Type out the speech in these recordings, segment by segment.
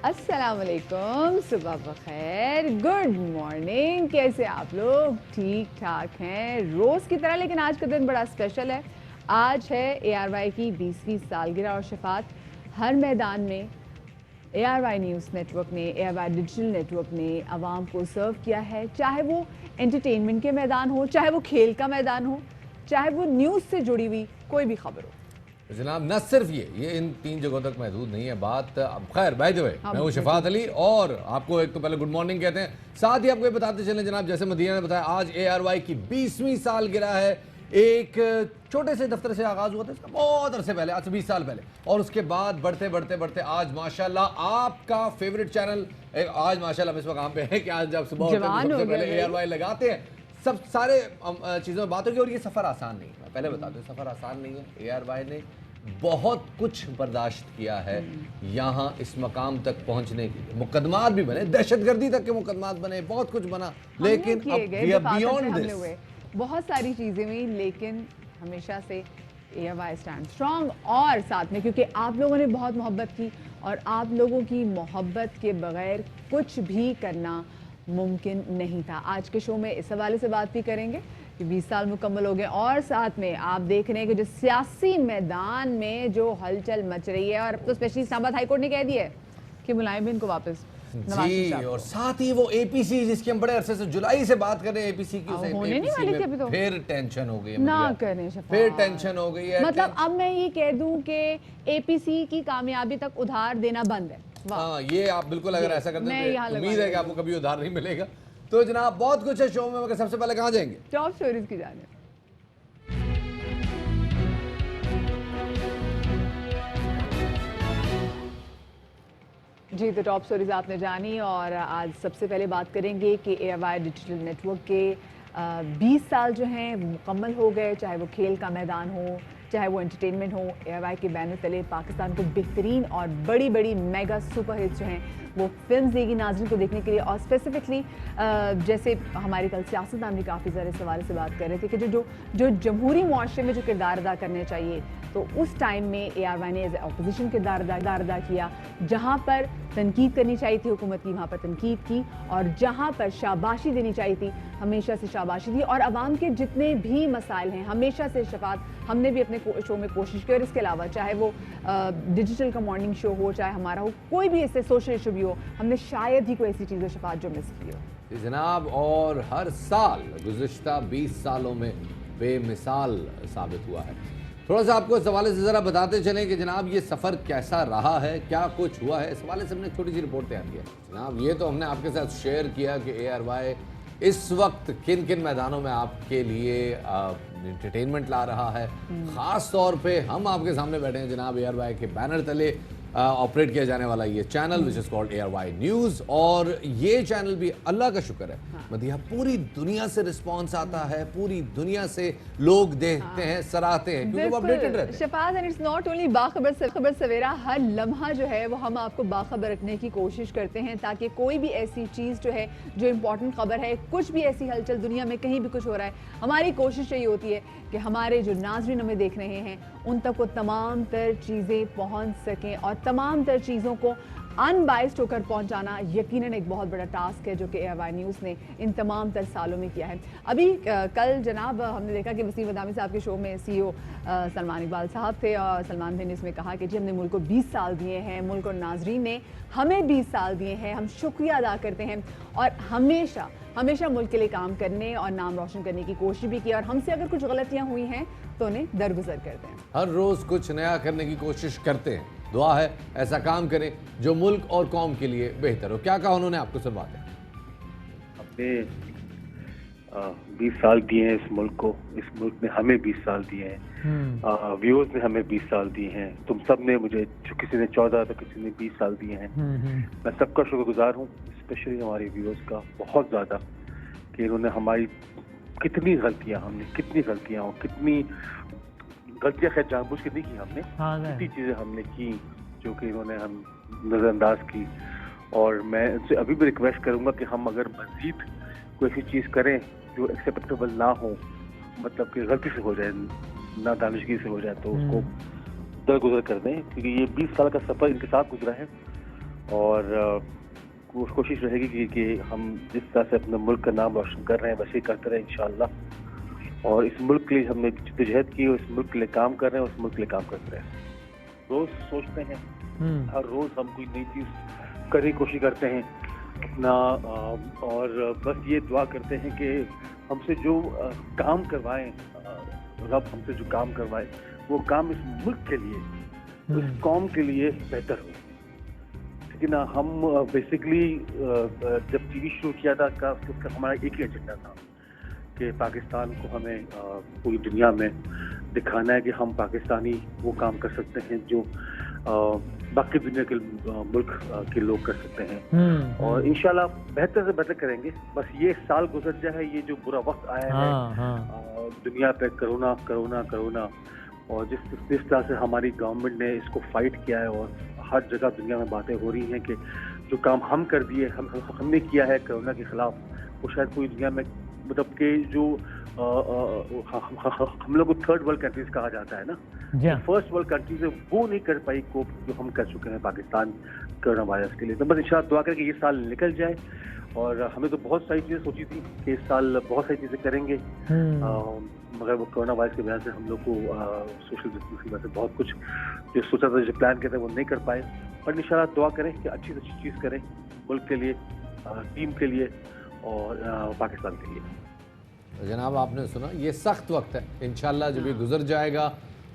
अस्सलाम वालेकुम, सुबह बखैर, गुड मॉर्निंग। कैसे आप लोग? ठीक ठाक हैं रोज़ की तरह, लेकिन आज का दिन बड़ा स्पेशल है। आज है ARY की 20वीं सालगिरह और शफात हर मैदान में ARY न्यूज़ नेटवर्क ने, ARY डिजिटल नेटवर्क ने आवाम को सर्व किया है। चाहे वो एंटरटेनमेंट के मैदान हो, चाहे वो खेल का मैदान हो, चाहे वो न्यूज़ से जुड़ी हुई कोई भी खबर हो। जनाब न सिर्फ ये इन 3 जगहों तक महदूद नहीं है बात। अब खैर बाय द वे हाँ, मैं हूँ शफात अली और आपको एक तो पहले गुड मॉर्निंग कहते हैं, साथ ही आपको ये बताते चलें जनाब, जैसे मदीना ने बताया आज ARY की 20वीं सालगिरह है। एक छोटे से दफ्तर से आगाज हुआ था इसका बहुत अरसे पहले, आज से 20 साल पहले, और उसके बाद बढ़ते बढ़ते बढ़ते आज माशाल्लाह आपका फेवरेट चैनल, आज माशाल्लाह हम इस वक्त पे है कि आज जब सुबह उठते हैं सबसे पहले ARY लगाते हैं। सब सारे चीज़ों में बात होगी और ये सफ़र आसान नहीं है, मैं पहले बता दूं सफ़र आसान नहीं है। ARY ने बहुत कुछ बर्दाश्त किया है यहाँ इस मकाम तक पहुँचने के लिए। मुकदमात भी बने, दहशतगर्दी तक के मुकदमात बने, बहुत कुछ बना, लेकिन अब वी आर बियॉन्ड दिस। बहुत सारी चीज़ें हुई, लेकिन हमेशा से ARY स्टैंड स्ट्रॉन्ग। और साथ में क्योंकि आप लोगों ने बहुत मोहब्बत की और आप लोगों की मोहब्बत के बगैर कुछ भी करना मुमकिन नहीं था। आज के शो में इस हवाले से बात भी करेंगे कि 20 साल मुकम्मल हो गए, और साथ में आप देख रहे हैं कि जो सियासी मैदान में जो हलचल मच रही है, और अब तो स्पेशली इस्लामाबाद हाई कोर्ट ने कह दिया है कि बुलाएं भी इनको वापस जी, और साथ ही वो APC जिसकी हम बड़े अरसे से जुलाई से बात कर रहे हैं, APC की, उसे होने नहीं वाली थी अभी तो। फिर टेंशन हो गई है, ना करें शफात, फिर टेंशन हो गई है। मतलब अब मैं ये कह दूं कि APC की कामयाबी तक उधार देना बंद है। हाँ, ये आप बिल्कुल अगर ऐसा करते हैं तो उम्मीद है कि आपको कभी उधार नहीं मिलेगा। तो जनाब बहुत कुछ है शो में, मगर सबसे पहले कहाँ जाएंगे? टॉप स्टोरीज की जाने। जी, तो टॉप स्टोरीज आपने जानी, और आज सबसे पहले बात करेंगे कि ARY डिजिटल नेटवर्क के 20 साल जो हैं मुकम्मल हो गए। चाहे वो खेल का मैदान हो, चाहे वो एंटरटेनमेंट हो, ARY के बैनर तले पाकिस्तान को बेहतरीन और बड़ी बड़ी मेगा सुपर हिट्स जो हैं वो फिल्म देगी नाज़रीन को देखने के लिए। और स्पेसिफिकली जैसे हमारी कल सियासतदान भी काफ़ी ज़्यादा इस हवाले से बात कर रहे थे कि जो जमहूरी मुआशरे में जो किरदार अदा करने चाहिए, तो उस टाइम में ARY ने एज अपोजिशन किरदार अदा किया। जहाँ पर तनकीद करनी चाहिए थी हुकूमत की, वहाँ पर तनकीद की, और जहाँ पर शाबाशी देनी चाहिए थी हमेशा से शाबाशी दी। और आवाम के जितने भी मसाइल हैं हमेशा से शफात हमने भी अपने शो में कोशिश की, और इसके अलावा चाहे वो डिजिटल का मॉर्निंग शो हो, चाहे हमारा हो, कोई भी ऐसे सोशल इशू भी हो, हमने शायद ही कोई ऐसी चीज़ें शफात जो मिस की हो। जनाब, और हर साल गुज़िश्ता 20 सालों में बेमिसाल साबित हुआ है। थोड़ा सा आपको इस हवाले से ज़रा बताते चलें कि जनाब ये सफ़र कैसा रहा है, क्या कुछ हुआ है। इस हवाले से हमने छोटी सी रिपोर्ट तैयार की है जनाब। ये तो हमने आपके साथ शेयर किया कि ARY इस वक्त किन किन मैदानों में आपके लिए एंटरटेनमेंट ला रहा है। ख़ास तौर पे हम आपके सामने बैठे हैं जनाब ARY के बैनर तले ऑपरेट किया जाने वाला ये channel which is called ARY news. और ये चैनल भी अल्लाह का शुक्र है मदिया पूरी दुनिया से रिस्पांस आता है, पूरी दुनिया से लोग देखते हैं, सराहते हैं, क्योंकि वो अपडेटेड रहते हैं। Shafat, and it's not only बाखबर सवेरा, हर लम्हा जो है वो हम आपको बाखबर रखने की कोशिश करते हैं, ताकि कोई भी ऐसी चीज़ जो है, जो इम्पोर्टेंट खबर है, कुछ भी ऐसी हलचल दुनिया में कहीं भी कुछ हो रहा है, हमारी कोशिश यही होती है कि हमारे जो नाज़रीन हमें देख रहे हैं उन तक वो तमाम तर चीज़ें पहुंच सकें, और तमाम तर चीज़ों को अनबाइस्ड होकर पहुंचाना यकीनन एक बहुत बड़ा टास्क है जो कि ARY न्यूज़ ने इन तमाम तर सालों में किया है। अभी कल जनाब हमने देखा कि वसीम बदामी साहब के शो में CEO सलमान इकबाल साहब थे, और सलमान भाई ने इसमें कहा कि जी हमने मुल्क को 20 साल दिए हैं, मुल्क और नाजरीन ने हमें 20 साल दिए हैं, हम शुक्रिया अदा करते हैं, और हमेशा हमेशा मुल्क के लिए काम करने और नाम रोशन करने की कोशिश भी की, और हमसे अगर कुछ गलतियाँ हुई हैं तो उन्हें दरगुजर करते हैं। हर रोज़ कुछ नया करने की कोशिश करते हैं। दुआ है ऐसा काम करें जो मुल्क और कौम के लिए बेहतर हो। क्या कहा उन्होंने, आपको सब बात है। हमने 20 साल दिए हैं इस मुल्क को, इस मुल्क ने हमें 20 साल दिए हैं, व्यूअर्स ने हमें 20 साल दिए हैं, तुम सब ने मुझे, जो किसी ने 14 तो किसी ने 20 साल दिए हैं। मैं सबका शुक्रगुजार हूँ, स्पेशली हमारे व्यूअर्स का बहुत ज़्यादा, कि इन्होंने हमारी कितनी गलतियाँ और कितनी गलतियाँ खैर जानबूझ के नहीं की हमने, कितनी चीज़ें हमने की जो कि इन्होंने हम नज़रअंदाज की। और मैं इनसे अभी भी रिक्वेस्ट करूँगा कि हम अगर मज़ीद कोई ऐसी चीज़ करें जो एक्सेप्टेबल ना हो, मतलब कि गलती से हो जाए, ना दानिशगी से हो जाए, तो उसको दरगुजर कर दें, क्योंकि ये 20 साल का सफ़र इनके साथ गुजरा है اور کوشش رہے گی کہ ہم جس طرح سے اپنے ملک کا نام روشن کر رہے ہیں ویسے ہی کرتے رہیں انشاءاللہ. اور اس ملک کے لیے ہم نے جدوجہد کی اور اس ملک کے لیے کام کر رہے ہیں, اس ملک کے لیے کام کرتے رہیں. روز سوچتے ہیں, ہر روز ہم کوئی نئی چیز کرنے کی کوشش کرتے ہیں اپنا, اور بس یہ دعا کرتے ہیں کہ ہم سے جو کام کروائیں, رب ہم سے جو کام کروائے وہ کام اس ملک کے لیے, اس قوم کے لیے بہتر ہو. لیکن ہم بیسکلی جب ٹی وی شروع کیا تھا اس کا ہمارا ایک ہی ایجنڈا تھا کہ پاکستان کو ہمیں پوری دنیا میں دکھانا ہے کہ ہم پاکستانی وہ کام کر سکتے ہیں جو باقی دنیا کے ملک کے لوگ کر سکتے ہیں, اور انشاءاللہ بہتر سے بہتر کریں گے. بس یہ سال گزر جائے, یہ جو برا وقت آیا ہے دنیا پہ, کرونا کرونا کرونا, اور جس طرح سے ہماری گورنمنٹ نے اس کو فائٹ کیا ہے اور ہر جگہ دنیا میں باتیں ہو رہی ہیں کہ جو کام ہم کر دیے, ہم نے کیا ہے کرونا کے خلاف, وہ شاید پوری دنیا میں مطلب کہ جو ہم لوگ کو تھرڈ ورلڈ کنٹریز کہا جاتا ہے نا, فرسٹ ورلڈ کنٹریز ہے, وہ نہیں کر پائی کوپ جو ہم کر چکے ہیں پاکستان کرونا وائرس کے لیے. تو بس انشاءاللہ دعا کریں کہ یہ سال نکل جائے, اور ہمیں تو بہت ساری چیزیں سوچی تھی کہ اس سال بہت ساری چیزیں کریں گے, مگر وہ کرونا وائرس کی وجہ سے ہم لوگ کو سوشل ڈسٹینس کی وجہ سے بہت کچھ جو سوچا تھا, جو پلان کیا تھا وہ نہیں کر پائے. پر انشاءاللہ دعا کریں کہ اچھی سے اچھی چیز کریں ملک کے لیے, ٹیم کے لیے اور پاکستان کے لیے. جناب آپ نے سنا, یہ سخت وقت ہے, انشاءاللہ جب یہ گزر جائے گا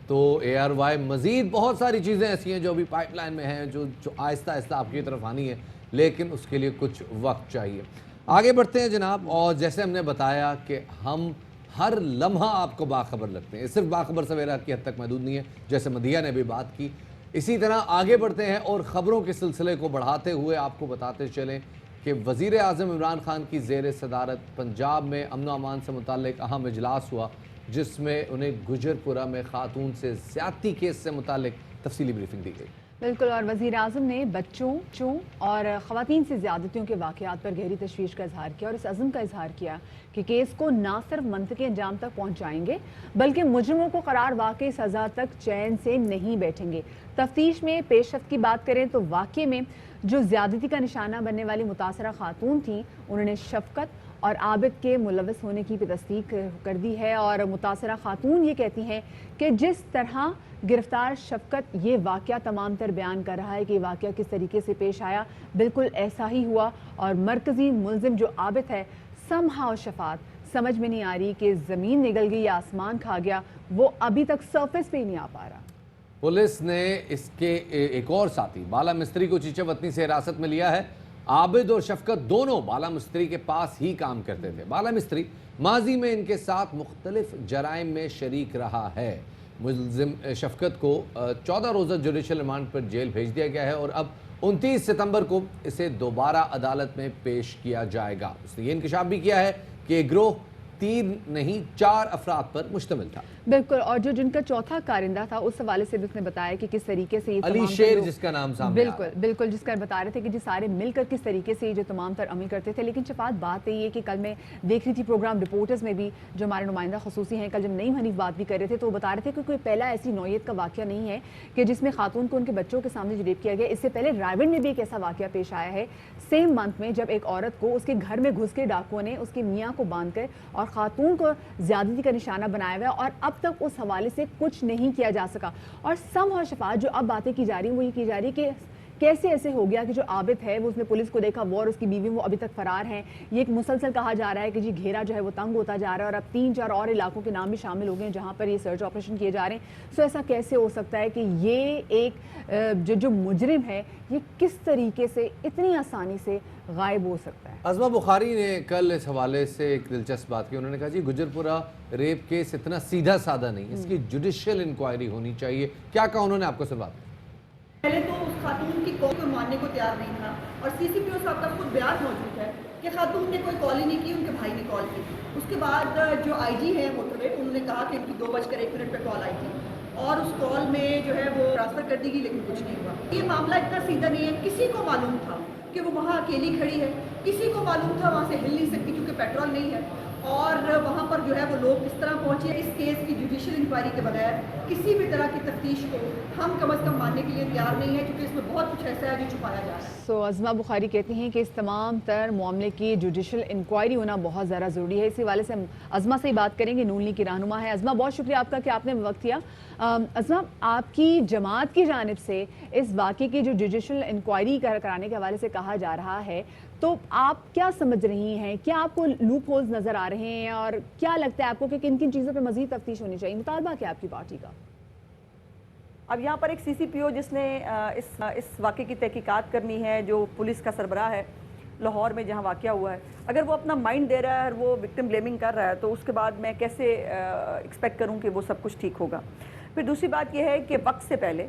تو اے آر وائی مزید بہت ساری چیزیں ایسی ہیں جو ابھی پائپ لائن میں ہیں, جو آہستہ آہستہ آپ کی طرف آنی ہے, لیکن اس کے لیے کچھ وقت چاہیے. آگے بڑھتے ہیں جناب, اور جیسے ہم نے بتایا کہ ہم ہر لمحہ آپ کو باخبر رکھتے ہیں, صرف باخبر سویرا کی حد تک محدود نہیں ہے جیسے مدیہ نے بھی بات کی. اسی طرح آگے بڑھتے ہیں اور خبروں کے سلسلے کو بڑھاتے ہوئے آپ کو بتاتے چلیں کہ وزیر اعظم عمران خان کی زیر صدارت پنجاب میں امن و امان سے متعلق اہم اجلاس ہوا, جس میں انہیں گجر پورہ میں خاتون سے زیادتی کیس سے متعلق تفصیلی بریفنگ دی گئی. بالکل, اور وزیر اعظم نے بچوں اور خواتین سے زیادتیوں کے واقعات پر گہری تشویش کا اظہار کیا اور اس عزم کا اظہار کیا کہ کیس کو نہ صرف منطقی انجام تک پہنچائیں گے بلکہ مجرموں کو قرار واقعی سزا تک چین سے نہیں بیٹھیں گے. تفتیش میں پیش رفت کی بات کریں تو واقعے میں جو زیادتی کا نشانہ بننے والی متاثرہ خاتون تھیں, انہوں نے شفقت اور عابد کے ملوث ہونے کی بھی تصدیق کر دی ہے, اور متاثرہ خاتون یہ کہتی ہیں کہ جس طرح گرفتار شفقت یہ واقعہ تمام تر بیان کر رہا ہے کہ یہ واقعہ کس طریقے سے پیش آیا, بالکل ایسا ہی ہوا, اور مرکزی ملزم جو عابد ہے somehow شفاعت سمجھ میں نہیں آ رہی کہ زمین نگل گئی یا آسمان کھا گیا, وہ ابھی تک سرفیس پہ ہی نہیں آ پا رہا. پولیس نے اس کے ایک اور ساتھی بالا مستری کو چیچے وطنی سے حراست میں لیا ہے. عابد اور شفقت دونوں بالا مستری کے پاس ہی کام کرتے تھے. بالا مستری ماضی میں ان کے ساتھ مختلف جرائم میں شریک رہا ہے. ملزم شفقت کو 14 روزہ جوڈیشل ریمانڈ پر جیل بھیج دیا گیا ہے, اور اب 29 ستمبر کو اسے دوبارہ عدالت میں پیش کیا جائے گا. اس نے یہ انکشاف بھی کیا ہے کہ گروہ 3 نہیں 4 افراد پر مشتمل تھا. بالکل, اور جن کا چوتھا کارندہ تھا اس حوالے سے بھی اس نے بتایا کہ کس طریقے سے یہ علی شیر جس کا نام سامنے بالکل جس کا بتا رہے تھے کہ جی سارے مل کر کس طریقے سے یہ جو تمام تر عمل کرتے تھے. لیکن شفاعت بات یہ ہے کہ کل میں دیکھ رہی تھی پروگرام رپورٹرز میں بھی جو ہمارے نمائندہ خصوصی ہیں, کل جب نعیم حنیف بات بھی کر رہے تھے تو وہ بتا رہے تھے کہ کوئی پہلا ایسی نوعیت کا واقعہ نہیں ہے کہ جس میں خاتون کو ان کے بچوں کے سامنے جو ریپ کیا گیا. اس سے پہلے رائے میں بھی ایک ایسا واقعہ پیش آیا ہے سیم منتھ میں, جب ایک عورت کو اس کے گھر میں گھس کے ڈاکوؤں نے اس کے میاں کو باندھ کر اور خاتون کو زیادتی کا نشانہ بنایا ہوا ہے, اور اب تک اس حوالے سے کچھ نہیں کیا جا سکا. اور somehow شفاعت جو اب باتیں کی جا رہی ہیں وہ یہ کی جا رہی کہ کیسے ایسے ہو گیا کہ جو عابد ہے وہ اس نے پولیس کو دیکھا, وہ اور اس کی بیوی وہ ابھی تک فرار ہیں. یہ ایک مسلسل کہا جا رہا ہے کہ جی گھیرا جو ہے وہ تنگ ہوتا جا رہا ہے, اور اب 3-4 اور علاقوں کے نام بھی شامل ہو گئے ہیں جہاں پر یہ سرچ آپریشن کیے جا رہے ہیں. سو ایسا کیسے ہو سکتا ہے کہ یہ ایک جو مجرم ہے یہ کس طریقے سے اتنی آسانی سے غائب ہو سکتا ہے. عظمہ بخاری نے کل اس حوالے سے ایک دلچسپ بات کی. انہوں نے کہا جی گجر پورہ ریپ کیس اتنا سیدھا سادہ نہیں, اس کی جوڈیشل انکوائری ہونی چاہیے. کیا کہا انہوں نے, آپ کو سن بات پہلے تو اس خاتون کی قوم کو ماننے کو تیار نہیں تھا, اور سی سی پی او صاحب کا خود بیان موجود ہے کہ خاتون نے کوئی کال ہی نہیں کی, ان کے بھائی نے کال کی. اس کے بعد جو آئی جی ہے موٹر وے, انہوں نے کہا کہ ان کی 2:01 پہ کال آئی تھی, اور اس کال میں جو ہے وہ ٹرانسفر کر دی گئی, لیکن کچھ نہیں ہوا. یہ معاملہ اتنا سیدھا نہیں ہے. کسی کو معلوم تھا کہ وہ وہاں اکیلی کھڑی ہے, کسی کو معلوم تھا وہاں سے ہل نہیں سکتی کیونکہ پیٹرول نہیں ہے, और वहाँ पर जो है वो लोग किस तरह पहुँचे। इस केस की जुडिशियल इंक्वायरी के बगैर किसी भी तरह की तफ्तीश को हम कम अज़ कम मानने के लिए तैयार नहीं है, क्योंकि इसमें बहुत कुछ ऐसा है जो छुपाया जा रहा है। सो अज़मा बुखारी कहती हैं कि इस तमाम तर मामले की जुडिशियल इंक्वायरी होना बहुत ज़्यादा ज़रूरी है। इसी हवाले से हम अज़मा से ही बात करेंगे, नून लीग की रहनुमा है। अज़मा, बहुत शुक्रिया आपका कि आपने वक्त दिया। अज़मा, आपकी जमात की जानिब से इस वाक़े की जो जुडिशियल इंक्वायरी कराने के हवाले से कहा जा रहा है, तो आप क्या समझ रही हैं? क्या आपको लूप होल्स नज़र आ रहे हैं और क्या लगता है आपको कि किन किन चीज़ों पर मज़ीद तफ्तीश होनी चाहिए? मुतालबा क्या आपकी पार्टी का? अब यहाँ पर एक CCPO जिसने इस वाक़े की तहकीकात करनी है, जो पुलिस का सरबराह है लाहौर में जहाँ वाक़या हुआ है, अगर वो अपना माइंड दे रहा है और वो विक्टिम ब्लेमिंग कर रहा है, तो उसके बाद मैं कैसे एक्सपेक्ट करूँ कि वो सब कुछ ठीक होगा। फिर दूसरी बात यह है कि वक्त से पहले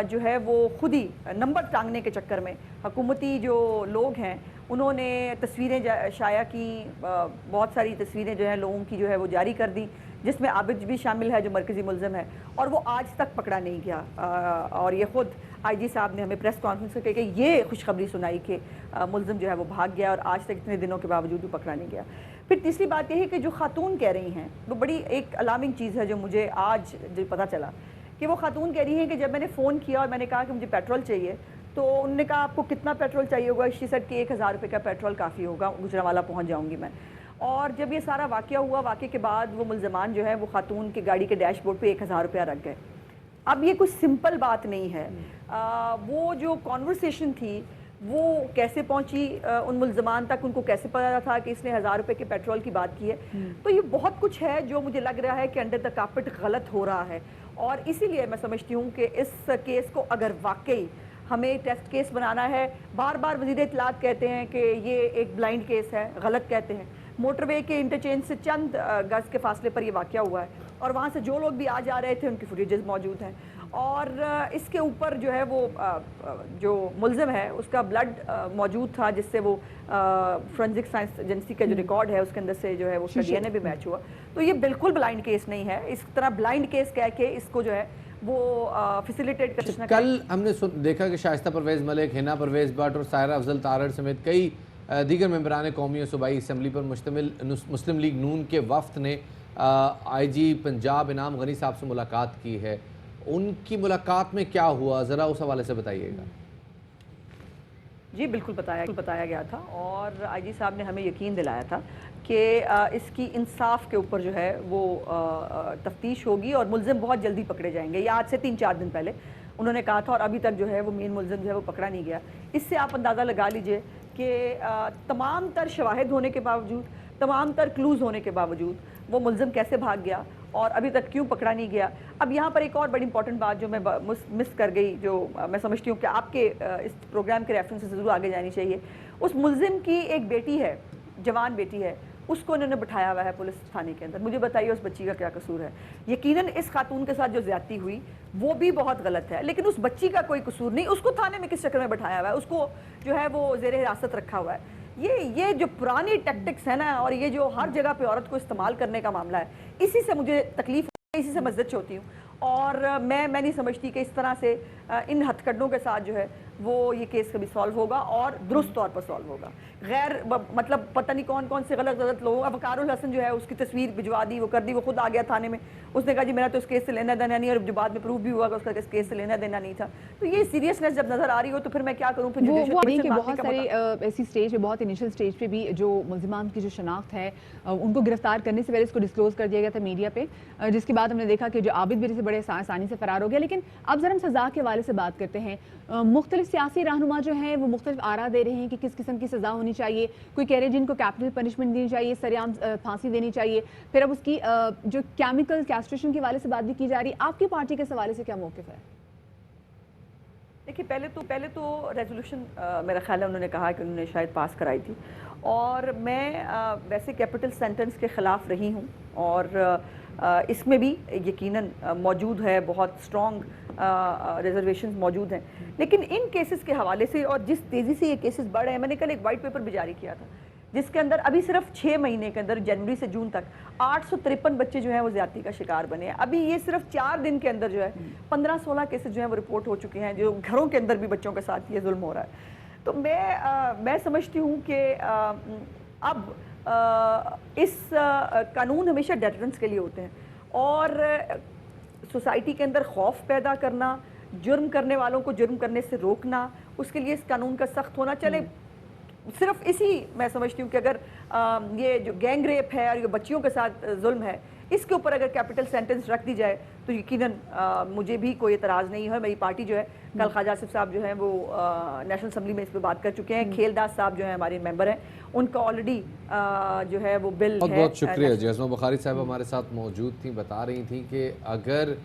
जो है वो खुद ही नंबर टांगने के चक्कर में हुकूमती जो लोग हैं उन्होंने तस्वीरें शाया की, बहुत सारी तस्वीरें जो है लोगों की जो है वो जारी कर दी, जिसमें आबिद भी शामिल है जो मरकज़ी मुल्ज़िम है, और वो आज तक पकड़ा नहीं गया। और ये ख़ुद IG साहब ने हमें प्रेस कॉन्फ्रेंस करके कि ये खुशखबरी सुनाई कि मुल्ज़िम जो है वो भाग गया और आज तक इतने दिनों के बावजूद भी पकड़ा नहीं गया। फिर तीसरी बात यह है कि जो खातून कह रही हैं वो बड़ी एक अलार्मिंग चीज़ है, जो मुझे आज जो पता चला कि वो खातून कह रही हैं कि जब मैंने फ़ोन किया और मैंने कहा कि मुझे पेट्रोल चाहिए, तो उन्होंने कहा आपको कितना पेट्रोल चाहिए होगा? शी सेड कि 1000 रुपये का पेट्रोल काफ़ी होगा, गुजरांवाला पहुँच जाऊँगी मैं। और जब ये सारा वाक़या हुआ, वाक़े के बाद वो मुल्ज़मान जो है वो खातून की गाड़ी के डैशबोर्ड पे 1000 रुपया रख गए। अब ये कुछ सिंपल बात नहीं है। वो जो कॉन्वर्सेशन थी वो कैसे पहुंची उन मुल्ज़मान तक, उनको कैसे पता था कि इसने 1000 रुपये के पेट्रोल की बात की है? तो ये बहुत कुछ है जो मुझे लग रहा है कि अंडर द कार्पेट गलत हो रहा है। और इसीलिए मैं समझती हूँ कि इस केस को अगर वाकई हमें टेस्ट केस बनाना है, बार बार वज़ीर इत्तलात कहते हैं कि ये एक ब्लाइंड केस है, गलत कहते हैं। मोटरवे के इंटरचेंज से चंद गज़ के फासले पर ये वाक़या हुआ है और वहाँ से जो लोग भी आ जा रहे थे उनकी फुटेजेस मौजूद हैं। और इसके ऊपर जो है वो जो मुल्ज़िम है उसका ब्लड मौजूद था, जिससे वो फोरेंसिक साइंस एजेंसी का जो रिकॉर्ड है उसके अंदर से जो है वो उसका DNA भी मैच हुआ। तो ये बिल्कुल ब्लाइंड केस नहीं है। इस तरह ब्लाइंड केस कह के इसको जो है वो फैसिलिटेट कर। कल हमने देखा कि शाइस्ता परवेज़ मलिक, हिना परवेज़ भट्ट और सायरा अफजल तारड़ समेत कई दीगर मेंबरान कौमी और सूबाई असम्बली पर मुश्तमिल मुस्लिम लीग नून के वफ़द ने IG पंजाब इनाम गनी साहब से मुलाकात की है। उनकी मुलाकात में क्या हुआ, ज़रा उस हवाले से बताइएगा। जी बिल्कुल बताया गया था और IG साहब ने हमें यकीन दिलाया था कि इसकी इंसाफ के ऊपर जो है वो तफ्तीश होगी और मुल्ज़िम बहुत जल्दी पकड़े जाएंगे। ये आज से 3-4 दिन पहले उन्होंने कहा था और अभी तक जो है वो मेन मुल्ज़िम जो है वो पकड़ा नहीं गया। इससे आप अंदाज़ा लगा लीजिए कि तमाम तर शवाहिद होने के बावजूद, तमाम तर क्लूज़ होने के बावजूद वो मुल्ज़िम कैसे भाग गया और अभी तक क्यों पकड़ा नहीं गया। अब यहाँ पर एक और बड़ी इंपॉर्टेंट बात जो मैं मिस कर गई, जो मैं समझती हूँ कि आपके इस प्रोग्राम के रेफरेंस से ज़रूर आगे जानी चाहिए। उस मुल्ज़िम की एक बेटी है, जवान बेटी है, उसको इन्होंने बिठाया हुआ है पुलिस थाने के अंदर। मुझे बताइए उस बच्ची का क्या कसूर है? यकीनन इस खातून के साथ जो ज़्यादती हुई वो भी बहुत गलत है, लेकिन उस बच्ची का कोई कसूर नहीं। उसको थाने में किस चक्कर में बिठाया हुआ है? उसको जो है वो ज़ेर हिरासत रखा हुआ है। ये जो पुरानी टैक्टिक्स है ना, और ये जो हर जगह पे औरत को इस्तेमाल करने का मामला है, इसी से मुझे तकलीफ, इसी से मैं ज़िद होती हूँ। और मैं नहीं समझती कि इस तरह से इन हथकंडों के साथ जो है वो ये केस कभी सॉल्व होगा और दुरुस्त तौर पर सॉल्व होगा। गैर मतलब पता नहीं कौन कौन से गलत लोग। अब वकारुल हसन जो है उसकी तस्वीर भिजवा दी, वो कर दी, वो खुद आ गया थाने में, उसने कहा जी मेरा तो इस केस से लेना देना नहीं, और जो बाद में प्रूव भी हुआ कि उसका इस केस से लेना देना नहीं था। तो ये सीरियसनेस जब नजर आ रही हो तो फिर मैं क्या करूँ? फिर बहुत सारे ऐसी स्टेज पे, बहुत इनिशियल स्टेज पे भी जो मुल्ज़िमान की जो शनाख्त है उनको गिरफ्तार करने से पहले इसको डिस्क्लोज कर दिया गया था मीडिया पे, जिसके बाद हमने देखा कि जो आबिद बिरी से बड़े आसानी से फरार हो गया। लेकिन अब जरा हम सज़ा के हवाले से बात करते हैं। मुख्तलिफ सियासी रहनुमा जो हैं वो मुख्तलिफ आरा दे रहे हैं कि किस किस्म की सज़ा होनी चाहिए। कोई कह रहे हैं जिनको कैपिटल पनिशमेंट देनी चाहिए, सरेआम फांसी देनी चाहिए। फिर अब उसकी जो केमिकल कैस्ट्रेशन के हवाले से बात भी की जा रही है। आपकी पार्टी के हवाले से क्या मौक़िफ़ है? देखिए पहले तो रेजोल्यूशन मेरा ख्याल है उन्होंने कहा कि उन्होंने शायद पास कराई थी, और मैं वैसे कैपिटल सेंटेंस के ख़िलाफ़ रही हूँ और इसमें भी यकीनन मौजूद है, बहुत स्ट्रॉन्ग रिजर्वेशंस मौजूद हैं। लेकिन इन केसेस के हवाले से और जिस तेज़ी से ये केसेस बढ़ रहे हैं, मैंने कल एक वाइट पेपर भी जारी किया था जिसके अंदर अभी सिर्फ 6 महीने के अंदर जनवरी से जून तक 853 बच्चे जो हैं वो ज़्यादती का शिकार बने हैं। अभी ये सिर्फ 4 दिन के अंदर जो है 15-16 केसेस जो हैं वो रिपोर्ट हो चुके हैं, जो घरों के अंदर भी बच्चों के साथ ये जुल्म हो रहा है। तो मैं समझती हूँ कि अब इस कानून हमेशा डेटरेंस के लिए होते हैं और सोसाइटी के अंदर खौफ पैदा करना, जुर्म करने वालों को जुर्म करने से रोकना, उसके लिए इस कानून का सख्त होना चले। सिर्फ इसी मैं समझती हूँ कि अगर ये जो गैंग रेप है और ये बच्चियों के साथ जुल्म है, इसके ऊपर अगर कैपिटल सेंटेंस रख दी जाए तो यकीनन मुझे भी कोई एतराज़ नहीं है। मेरी पार्टी जो है, कल ख्वाजा आसिफ साहब जो हैं वो नेशनल असम्बली में इस पर बात कर चुके हैं। खेलदास साहब जो हैं हमारे मेंबर हैं, उनका ऑलरेडी जो है वो बिल बहुत है। बहुत शुक्रिया जी। अज़मा बुखारी साहब हमारे साथ मौजूद थी, बता रही थी कि अगर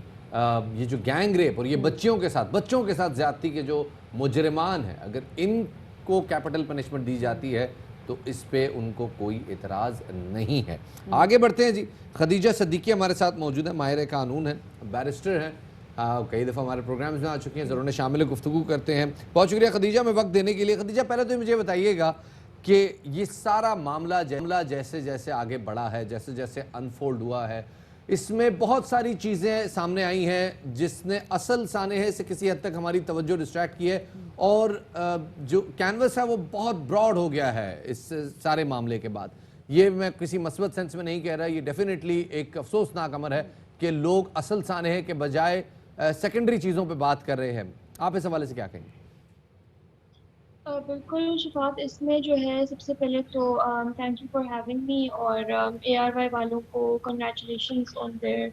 ये जो गैंग रेप और ये बच्चों के साथ ज़्यादती के जो मुजरिमान हैं, अगर इनको कैपिटल पनिशमेंट दी जाती है तो इस पे उनको कोई एतराज़ नहीं है। आगे बढ़ते हैं जी। खदीजा सिद्दीकी हमारे साथ मौजूद है, माहिर कानून है, बैरिस्टर हैं, कई दफ़ा हमारे प्रोग्राम्स में आ चुकी हैं, ज़रूर शामिल गुफ्तगू करते हैं। बहुत शुक्रिया खदीजा में वक्त देने के लिए। खदीजा, पहले तो मुझे बताइएगा कि ये सारा मामला जैसे जैसे आगे बढ़ा है, जैसे जैसे अनफोल्ड हुआ है, इसमें बहुत सारी चीज़ें सामने आई हैं जिसने असल सानहे से किसी हद तक हमारी तवज्जो डिस्ट्रैक्ट की है और जो कैनवस है वो बहुत ब्रॉड हो गया है इस सारे मामले के बाद। ये मैं किसी मस्बत सेंस में नहीं कह रहा, ये डेफिनेटली एक अफसोसनाक अमर है कि लोग असल सानहे के बजाय सेकेंडरी चीज़ों पे बात कर रहे हैं। आप इस हवाले से क्या कहेंगे? बिल्कुल शफात, इसमें जो है सबसे पहले तो thank you for having me और ARY वालों को congratulations on their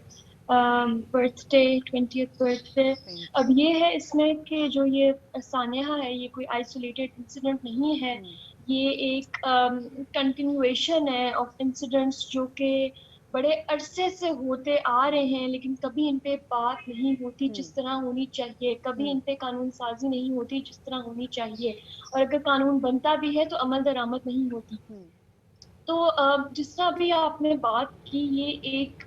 birthday, 20th birthday. अब ये है इसमें कि जो ये सानहा है ये कोई आइसोलेटेड इंसिडेंट नहीं है, ये एक कंटिन्यूएशन है ऑफ इंसिडेंट्स जो कि बड़े अरसे से होते आ रहे हैं, लेकिन कभी इन पे बात नहीं होती जिस तरह होनी चाहिए, कभी इन पे कानून साजी नहीं होती जिस तरह होनी चाहिए, और अगर कानून बनता भी है तो अमल दरामद नहीं होती। तो जिस तरह अभी आपने बात की, ये एक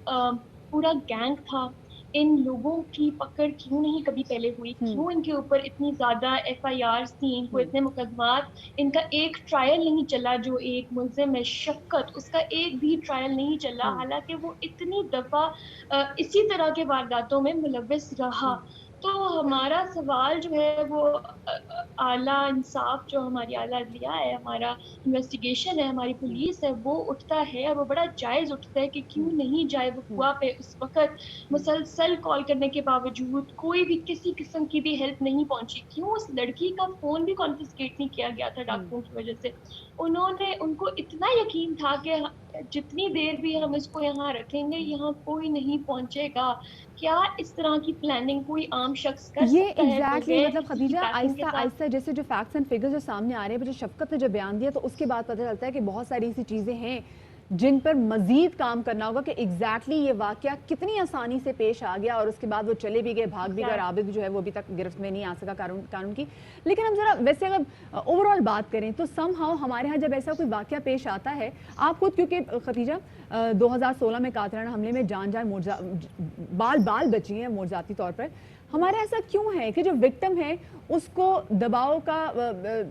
पूरा गैंग था। इन लोगों की पकड़ क्यों नहीं कभी पहले हुई, क्यों इनके ऊपर इतनी ज़्यादा FIRs थी, इनको इतने मुकदमात, इनका एक ट्रायल नहीं चला। जो एक मुल्ज़िम है शफ़क़त, उसका एक भी ट्रायल नहीं चला, हालांकि वो इतनी दफ़ा इसी तरह के वारदातों में मुलव्वस रहा। तो हमारा सवाल जो है वो आला इंसाफ, जो हमारी आला अदलिया है, हमारा इन्वेस्टिगेशन है, हमारी पुलिस है, वो उठता है और वो बड़ा जायज़ उठता है कि क्यों नहीं जाए वक़ुआ पे उस वक़्त मुसलसल कॉल करने के बावजूद कोई भी किसी किस्म की भी हेल्प नहीं पहुंची। क्यों उस लड़की का फ़ोन भी कॉन्फिस्केट नहीं किया गया था डाकुओं की वजह से? उनको इतना यकीन था कि जितनी देर भी हम इसको यहाँ रखेंगे यहाँ कोई नहीं पहुंचेगा। क्या इस तरह की प्लानिंग कोई आम शख्स कर ये सकता है? एग्जैक्टली मतलब खदीजा, पैकिंग के आहिस्ता साथ आहिस्ता जैसे जो फैक्ट्स एंड फिगर्स जो सामने आ रहे हैं, जो शफकत ने जो बयान दिया, तो उसके बाद पता चलता है कि बहुत सारी ऐसी चीज़ें हैं जिन पर मजीद काम करना होगा कि एग्जैक्टली ये वाकया कितनी आसानी से पेश आ गया और उसके बाद वो चले भी गए, भाग भी गए, और आबिद जो है वो अभी तक गिरफ्त में नहीं आ सका कानून की। लेकिन हम जरा वैसे अगर ओवरऑल बात करें तो समहाउ हमारे यहाँ जब ऐसा कोई वाकया पेश आता है, आप खुद क्योंकि खदीजा 2016 में कातराना हमले में जान बाल बची हैं मोरजाती तौर पर, हमारे ऐसा क्यों है कि जो विक्टिम है उसको दबाव का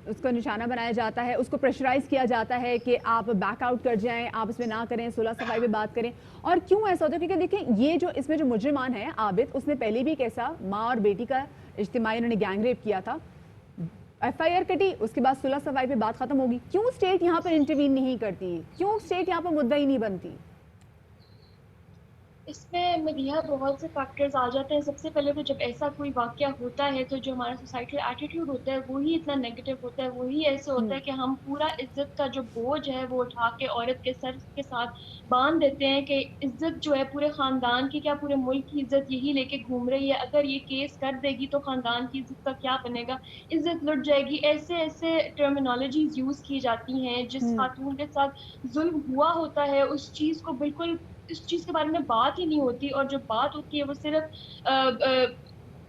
उसको निशाना बनाया जाता है, उसको प्रेशराइज किया जाता है कि आप बैक आउट कर जाएं, आप इसमें ना करें, सुलह सफाई पे बात करें। और क्यों ऐसा होता है? क्योंकि देखें ये जो इसमें जो मुजरिमान है आबिद, उसने पहले भी एक ऐसा माँ और बेटी का इज्तिमाई उन्होंने गैंग रेप किया था, FIR कटी, उसके बाद सुलह सफाई पे बात खत्म होगी। क्यों स्टेट यहाँ पर इंटरवीन नहीं करती? क्यों स्टेट यहाँ पर मुद्दा ही नहीं बनती? इसमें मदिया बहुत से फैक्टर्स आ जाते हैं। सबसे पहले तो जब ऐसा कोई वाकया होता है तो जो हमारा सोसाइटल एटीट्यूड होता है वही इतना नेगेटिव होता है, वही ऐसे होता है कि हम पूरा इज्जत का जो बोझ है वो उठा के औरत के सर के साथ बांध देते हैं कि इज्जत जो है पूरे ख़ानदान की, क्या पूरे मुल्क की इज्जत यही लेके घूम रही है, अगर ये केस कर देगी तो ख़ानदान की इज्जत का क्या बनेगा, इज्जत लुट जाएगी। ऐसे ऐसे टर्मिनोलॉजीज यूज़ की जाती हैं। जिस खातून के साथ जुल्म हुआ होता है उस चीज़ को बिल्कुल, इस चीज़ के बारे में बात ही नहीं होती, और जो बात होती है वो सिर्फ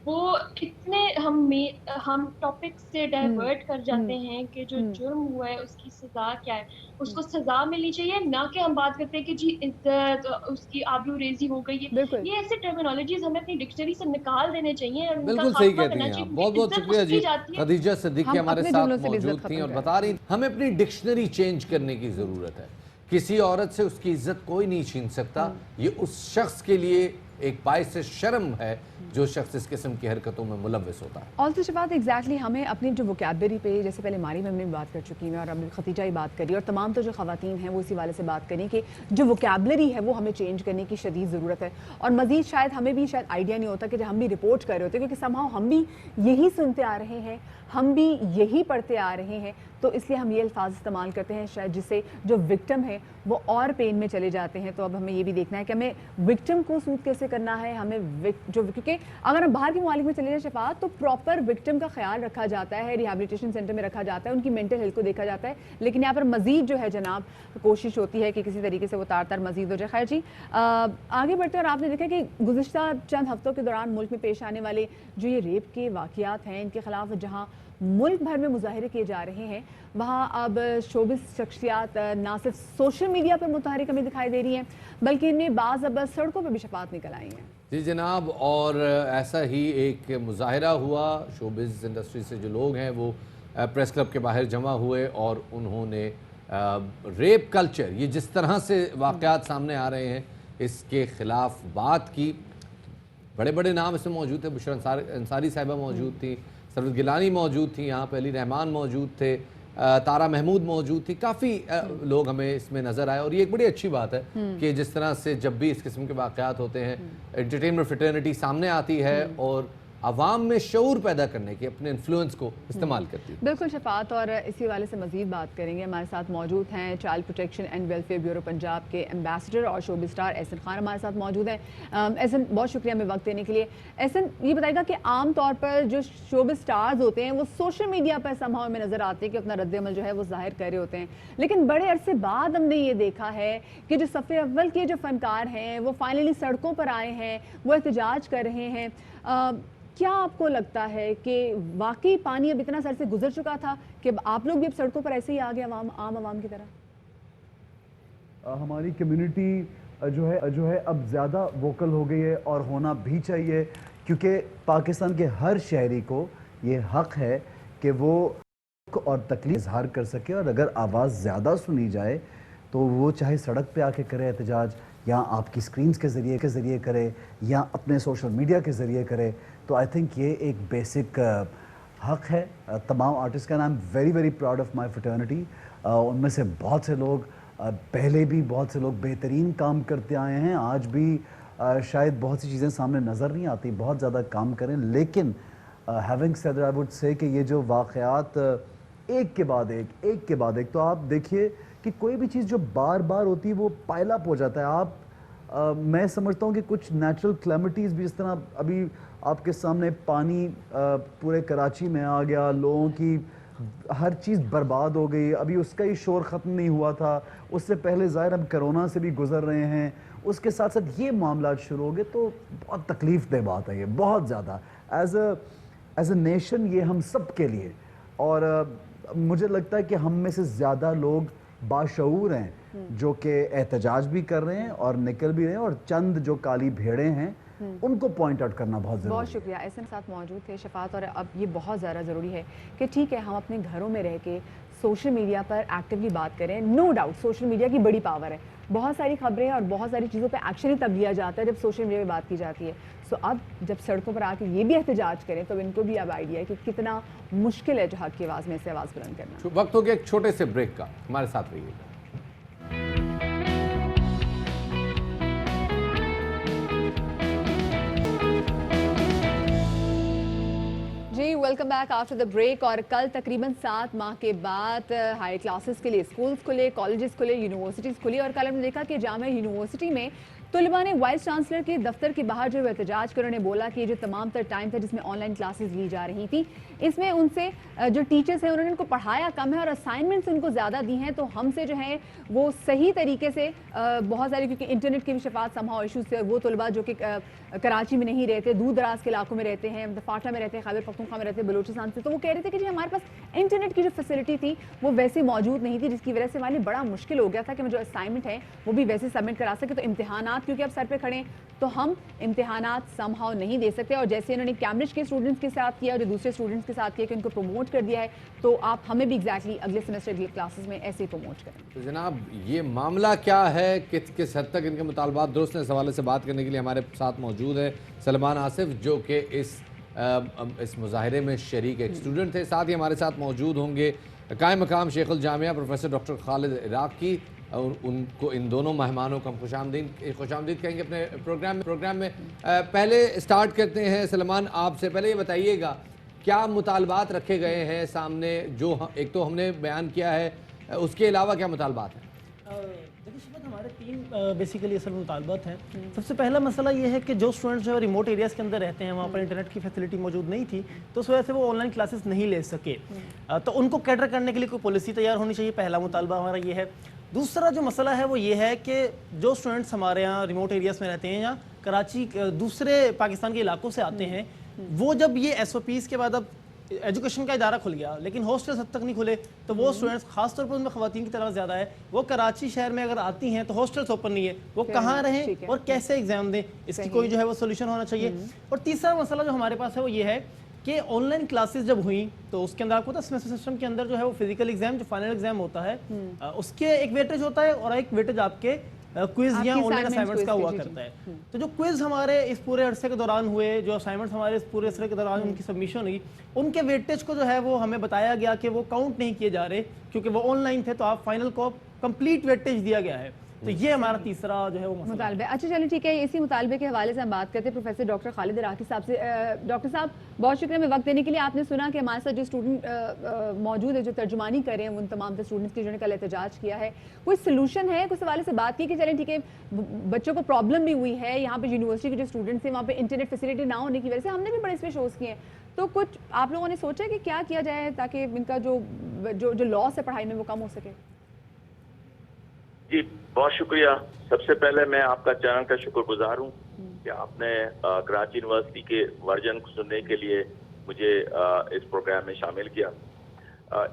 वो इतने हम टॉपिक से डाइवर्ट कर जाते हैं कि जो जुर्म हुआ है उसकी सज़ा क्या है, उसको सज़ा मिलनी चाहिए, ना कि हम बात करते हैं कि जी इज्जत उसकी आबरू रेजी हो गई है। ये ऐसे टर्मिनोलॉजीज हमें अपनी डिक्शनरी से निकाल देने चाहिए और बिल्कुल सही कहती हैं आप। बहुत बहुत शुक्रिया जी। खदीजा सिद्दीकी हमारे साथ मौजूद थी और बता रही हमें अपनी डिक्शनरी चेंज करने की ज़रूरत है। किसी औरत से उसकी इज्जत कोई नहीं छीन सकता, ये उस शख्स के लिए एक बाइस शर्म है जो शख्स इस किस्म की हरकतों में मुलव्वस होता है। ऑल्सो शफात एग्जैक्टली हमें अपनी जो वोकैबलरी पे, जैसे पहले मारी मैम ने बात कर चुकी हैं और अभी खतीजा ही बात करी और तमाम तो जो ख़वातीन हैं वो इसी वाले से बात करें कि जो वोकैबलरी है वो हमें चेंज करने की शदीद ज़रूरत है। और मज़ीद शायद हमें भी शायद आइडिया नहीं होता कि जब हम भी रिपोर्ट कर रहे होते हैं, क्योंकि समहाउ हम भी यही सुनते आ रहे हैं, हम भी यही पढ़ते आ रहे हैं, तो इसलिए हम ये अल्फाज इस्तेमाल करते हैं शायद जिससे जो विक्टिम है वो और पेन में चले जाते हैं। तो अब हमें ये भी देखना है कि हमें विक्टिम को सूद कैसे करना है, हमें क्योंकि अगर हम बाहर के मुमालिक में चले जाए शफात, तो प्रॉपर विक्टिम का ख्याल रखा जाता है, रिहैबिलिटेशन सेंटर में रखा जाता है, उनकी मेंटल हेल्थ को देखा जाता है, लेकिन यहाँ पर मजीद जो है जनाब कोशिश होती है कि किसी तरीके से वो तार तार मजीद हो जाए। खैर जी, आगे बढ़ते हैं और आपने देखा कि गुज़िश्ता चंद हफ्तों के दौरान मुल्क में पेश आने वाले जो ये रेप के वाक़यात हैं, इनके खिलाफ जहाँ मुल्क भर में मुजाहिरे किए जा रहे हैं, वहाँ अब शोबिस शख्सियात ना सिर्फ सोशल मीडिया पर मुतहरिक हमें दिखाई दे रही हैं, बल्कि इनमें बाज़ अब सड़कों पर भी शफात निकल आई हैं। जी जनाब, और ऐसा ही एक मुजाहिरा हुआ, शोबिस इंडस्ट्री से जो लोग हैं वो प्रेस क्लब के बाहर जमा हुए और उन्होंने रेप कल्चर, ये जिस तरह से वाक़यात सामने आ रहे हैं, इसके ख़िलाफ़ बात की। बड़े बड़े नाम इसमें मौजूद थे, बुशरा अंसारी साहिबा मौजूद थी, सरवत गिलानी मौजूद थी, यहाँ पे अली रहमान मौजूद थे, तारा महमूद मौजूद थी, काफ़ी लोग हमें इसमें नज़र आए। और ये एक बड़ी अच्छी बात है कि जिस तरह से जब भी इस किस्म के वाक़यात होते हैं, एंटरटेनमेंट फ्रेटर्निटी सामने आती है और आवाम में शऊर पैदा करने के अपने इन्फ्लुएंस को इस्तेमाल करती है। बिल्कुल शफात, और इसी वाले से मजीद बात करेंगे। हमारे साथ मौजूद हैं child protection and welfare bureau Punjab के एम्बेसडर और शोबिस स्टार एहसन खान हमारे साथ मौजूद हैं। एहसन, बहुत शुक्रिया हमें वक्त देने के लिए। एहसन, ये बताएगा कि आम तौर पर जो शोबिस स्टार्स होते हैं वो सोशल मीडिया पर समहाउ में नज़र आते हैं कि अपना रद्द-ए-अमल जो है वो जाहिर कर रहे होते हैं, लेकिन बड़े अरसे बाद हमने ये देखा है कि जो सफ़े अव्वल के जो फ़नकार हैं वो फाइनली सड़कों पर आए हैं, वो एहतजाज कर रहे हैं। क्या आपको लगता है कि वाकई पानी अब इतना सर से गुजर चुका था कि आप लोग भी अब सड़कों पर ऐसे ही आ गए आम आवाम की तरह? हमारी कम्युनिटी जो है अब ज़्यादा वोकल हो गई है और होना भी चाहिए, क्योंकि पाकिस्तान के हर शहरी को ये हक है कि वो और तकलीफ इजहार कर सके, और अगर आवाज़ ज़्यादा सुनी जाए तो वो चाहे सड़क पे आके करे एहतजाज, या आपकी स्क्रीन्स के ज़रिए करे, या अपने सोशल मीडिया के ज़रिए करे। तो आई थिंक ये एक बेसिक हक है तमाम आर्टिस्ट का। I am very very proud of my fraternity. उनमें से बहुत से लोग पहले भी बहुत से लोग बेहतरीन काम करते आए हैं, आज भी शायद बहुत सी चीज़ें सामने नज़र नहीं आती, बहुत ज़्यादा काम करें, लेकिन having said I would say कि ये जो वाक़यात एक के बाद एक, तो आप देखिए कि कोई भी चीज़ जो बार बार होती है वो पाइल अप हो जाता है। मैं समझता हूँ कि कुछ नेचुरल क्लैमिटीज़ भी, जिस तरह अभी आपके सामने पानी पूरे कराची में आ गया, लोगों की हर चीज़ बर्बाद हो गई, अभी उसका ही शोर ख़त्म नहीं हुआ था, उससे पहले ज़ाहिर हम कोरोना से भी गुज़र रहे हैं, उसके साथ साथ ये मामला शुरू हो गए, तो बहुत तकलीफ़ दह बात है ये, बहुत ज़्यादा एज अ नेशन, ये हम सब के लिए। और मुझे लगता है कि हम में से ज़्यादा लोग बाशऊर हैं जो कि एहतजाज भी कर रहे हैं और निकल भी रहे हैं, और चंद जो काली भेड़ें हैं उनको पॉइंट आउट करना बहुत ज़रूरी है। बहुत शुक्रिया। ऐसे साथ मौजूद थे शफात, और अब ये बहुत ज़्यादा ज़रूरी है कि ठीक है हम अपने घरों में रह के सोशल मीडिया पर एक्टिवली बात करें। नो डाउट सोशल मीडिया की बड़ी पावर है, बहुत सारी खबरें और बहुत सारी चीज़ों पे एक्शन ही तब लिया जाता है जब सोशल मीडिया पे बात की जाती है। सो अब जब सड़कों पर आके ये भी एहतजाज करें तो इनको भी अब आइडिया है कि कितना मुश्किल है जो हक की आवाज़ में से आवाज़ बुलंद करना। वक्त हो गया एक छोटे से ब्रेक का, हमारे साथ रहिएगा। जी welcome back after the break. और कल तकरीबन 7 माह के बाद हाई क्लासेस के लिए स्कूल्स खुले, कॉलेजेस खुले, यूनिवर्सिटीज़ खुली, और कल हमने देखा कि जामिया यूनिवर्सिटी में तलबा ने वाइस चांसलर के दफ्तर के बाहर जो एहतजाज कर उन्होंने बोला कि ये जो तमाम तर टाइम था जिसमें ऑनलाइन क्लासेस ली जा रही थी, इसमें उनसे जो टीचर्स हैं उन्होंने उनको पढ़ाया कम है और असाइनमेंट्स उनको ज़्यादा दी हैं, तो हमसे जो है वो सही तरीके से बहुत सारी, क्योंकि इंटरनेट के भी शफात समहाउ इशूज़ थे, वो तलबा जो कि कराची में नहीं रहते, दूर दराज के इलाकों में रहते हैं, फाटा में रहते हैं, खैबर पख्तूनख्वा में रहते हैं, बलूचिस्तान से, तो वो कह रहे थे कि जी हमारे पास इंटरनेट की जो फैसिलिटी थी वो वैसे मौजूद नहीं थी, जिसकी वजह से हमारे बड़ा मुश्किल हो गया था कि हम जो असाइनमेंट है वो भी वैसे सबमिट करा सके। तो इम्तिहान इम्तिहानात क्योंकि अब सर पे खड़े हैं तो हम इम्तिहानात समहाउ नहीं दे सकते, और जैसे इन्होंने कैम्ब्रिज के स्टूडेंट्स के साथ किया, जो दूसरे स्टूडेंट्स के साथ किया कि उनको प्रमोट कर दिया है, तो आप हमें भी एग्जैक्टली अगले सेमेस्टर अगले क्लासेस में ऐसे ही प्रमोट करें। तो जनाब ये मामला क्या है, किस हद तक इनके मुतालबात दुरुस्त हैं, इस हवाले से बात करने के लिए हमारे साथ मौजूद है सलमान आसिफ, जो कि इस मुजाहरे में शरीक एक स्टूडेंट थे। साथ ही हमारे साथ मौजूद होंगे कायम मकाम शेख उल जामिया प्रोफेसर डॉक्टर खालिद इराकी, और उनको इन दोनों मेहमानों को हम खुशामदीद कहेंगे अपने प्रोग्राम में। पहले स्टार्ट करते हैं सलमान, आपसे पहले ये बताइएगा क्या मुतालबात रखे गए हैं सामने, जो एक तो हमने बयान किया है, उसके अलावा क्या मुतालबात हैं? देखिए शिफत, हमारे 3 बेसिकली असल मुतालबात हैं। सबसे पहला मसला ये है कि जो स्टूडेंट्स जो है रिमोट एरियाज़ के अंदर रहते हैं, वहाँ पर इंटरनेट की फैसिलिटी मौजूद नहीं थी, तो उस वजह से वो ऑनलाइन क्लासेस नहीं ले सके, तो उनको कैटर करने के लिए कोई पॉलिसी तैयार होनी चाहिए। पहला मुतालबा हमारा ये है। दूसरा जो मसला है वो ये है कि जो स्टूडेंट्स हमारे यहाँ रिमोट एरियाज़ में रहते हैं या कराची दूसरे पाकिस्तान के इलाकों से आते हैं, वो जब ये SOPs के बाद अब एजुकेशन का इदारा खुल गया लेकिन हॉस्टल्स हद तक नहीं खुले, तो वो स्टूडेंट्स खासतौर पर उनमें ख़वातीन की तरफ ज़्यादा है, वो कराची शहर में अगर आती हैं तो हॉस्टल्स ओपन नहीं है, वो कहाँ रहें और कैसे एग्जाम दें, इसकी कोई जो है वो सोल्यूशन होना चाहिए। और तीसरा मसला जो हमारे पास है वो ये है कि ऑनलाइन क्लासेस जब हुई तो उसके अंदर आपको पता है सेमेस्टर सिस्टम के अंदर जो है वो फिजिकल एग्जाम, जो फाइनल एग्जाम होता है, उसके एक वेटेज होता है और एक वेटेज आपके क्विज या ऑनलाइन असाइनमेंट्स का हुआ करता है। तो जो क्विज हमारे इस पूरे अरसे के दौरान हुए, जो असाइनमेंट्स हमारे इस पूरे अरसे के दौरान उनकी सबमिशन हुई, उनके वेटेज को जो है वो हमें बताया गया कि वो काउंट नहीं किए जा रहे क्योंकि वो ऑनलाइन थे, तो आप फाइनल को कंप्लीट वेटेज दिया गया है। तो ये हमारा तीसरा जो है वो मुतालबा। अच्छा चलिए ठीक है, इसी मुतालबे के हवाले से हम बात करते हैं प्रोफेसर डॉक्टर खालिद इराकी साहब से। डॉक्टर साहब बहुत शुक्रिया हमें वक्त देने के लिए। आपने सुना कि हमारे साथ जो स्टूडेंट मौजूद है, जो तर्जुमानी कर रहे हैं उन तमाम स्टूडेंट्स की जिन्होंने कल एहतजाज किया है, कोई सोल्यूशन है? कुछ हवाले से बात की कि चलें ठीक है बच्चों को प्रॉब्लम भी हुई है, यहाँ पे यूनिवर्सिटी के जो स्टूडेंट्स हैं वहाँ पे इंटरनेट फैसिलिटी ना होने की वजह से हमने भी बड़े इसमें शोज़ किए हैं, तो कुछ आप लोगों ने सोचा कि क्या किया जाए ताकि इनका जो लॉस है पढ़ाई में वो कम हो सके? जी बहुत शुक्रिया। सबसे पहले मैं आपका चैनल का शुक्रगुजार हूँ कि आपने कराची यूनिवर्सिटी के वर्जन को सुनने के लिए मुझे इस प्रोग्राम में शामिल किया।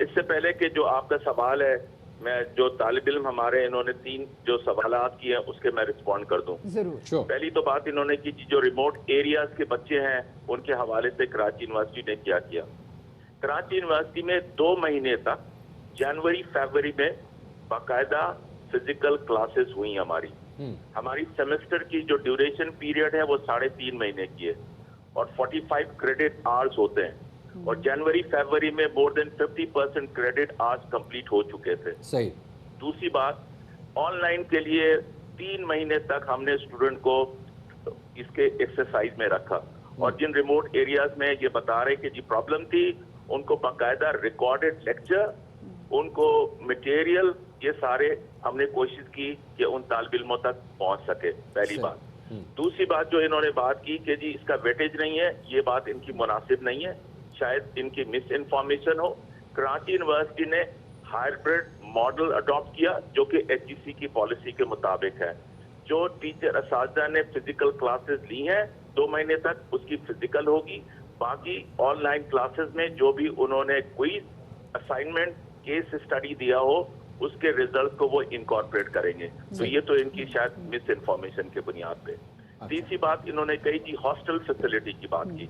इससे पहले कि जो आपका सवाल है, मैं जो तालिब इल्म हमारे इन्होंने 3 जो सवालात किए हैं उसके मैं रिस्पॉन्ड कर दूं। जरूर। पहली तो बात इन्होंने की जो रिमोट एरियाज के बच्चे हैं उनके हवाले से कराची यूनिवर्सिटी ने क्या किया। कराची यूनिवर्सिटी में 2 महीने तक जनवरी फरवरी में बाकायदा फिजिकल क्लासेस हुई हमारी सेमेस्टर की जो ड्यूरेशन पीरियड है वो 3.5 महीने की है और 45 क्रेडिट आवर्स होते हैं, और जनवरी फरवरी में more than 50% credit hours complete हो चुके थे। सही। दूसरी बात, ऑनलाइन के लिए 3 महीने तक हमने स्टूडेंट को इसके एक्सरसाइज में रखा, और जिन रिमोट एरियाज में ये बता रहे कि जी प्रॉब्लम थी, उनको बाकायदा रिकॉर्डेड लेक्चर, उनको मटेरियल, ये सारे हमने कोशिश की कि उन तालिब इल्मों तक पहुंच सके। पहली बात। दूसरी बात जो इन्होंने बात की कि जी इसका वेटेज नहीं है, ये बात इनकी मुनासिब नहीं है, शायद इनकी मिस इन्फॉर्मेशन हो। कराची यूनिवर्सिटी ने हाइब्रिड मॉडल अडॉप्ट किया जो कि HEC की पॉलिसी के मुताबिक है। जो टीचर असातिज़ा ने फिजिकल क्लासेस ली हैं 2 महीने तक, उसकी फिजिकल होगी। बाकी ऑनलाइन क्लासेस में जो भी उन्होंने क्विज, असाइनमेंट, केस स्टडी दिया हो, उसके रिजल्ट को वो इनकॉर्पोरेट करेंगे। तो ये तो इनकी शायद मिस इन्फॉर्मेशन के बुनियाद पे। तीसरी बात इन्होंने कही जी हॉस्टल फैसिलिटी की बात की।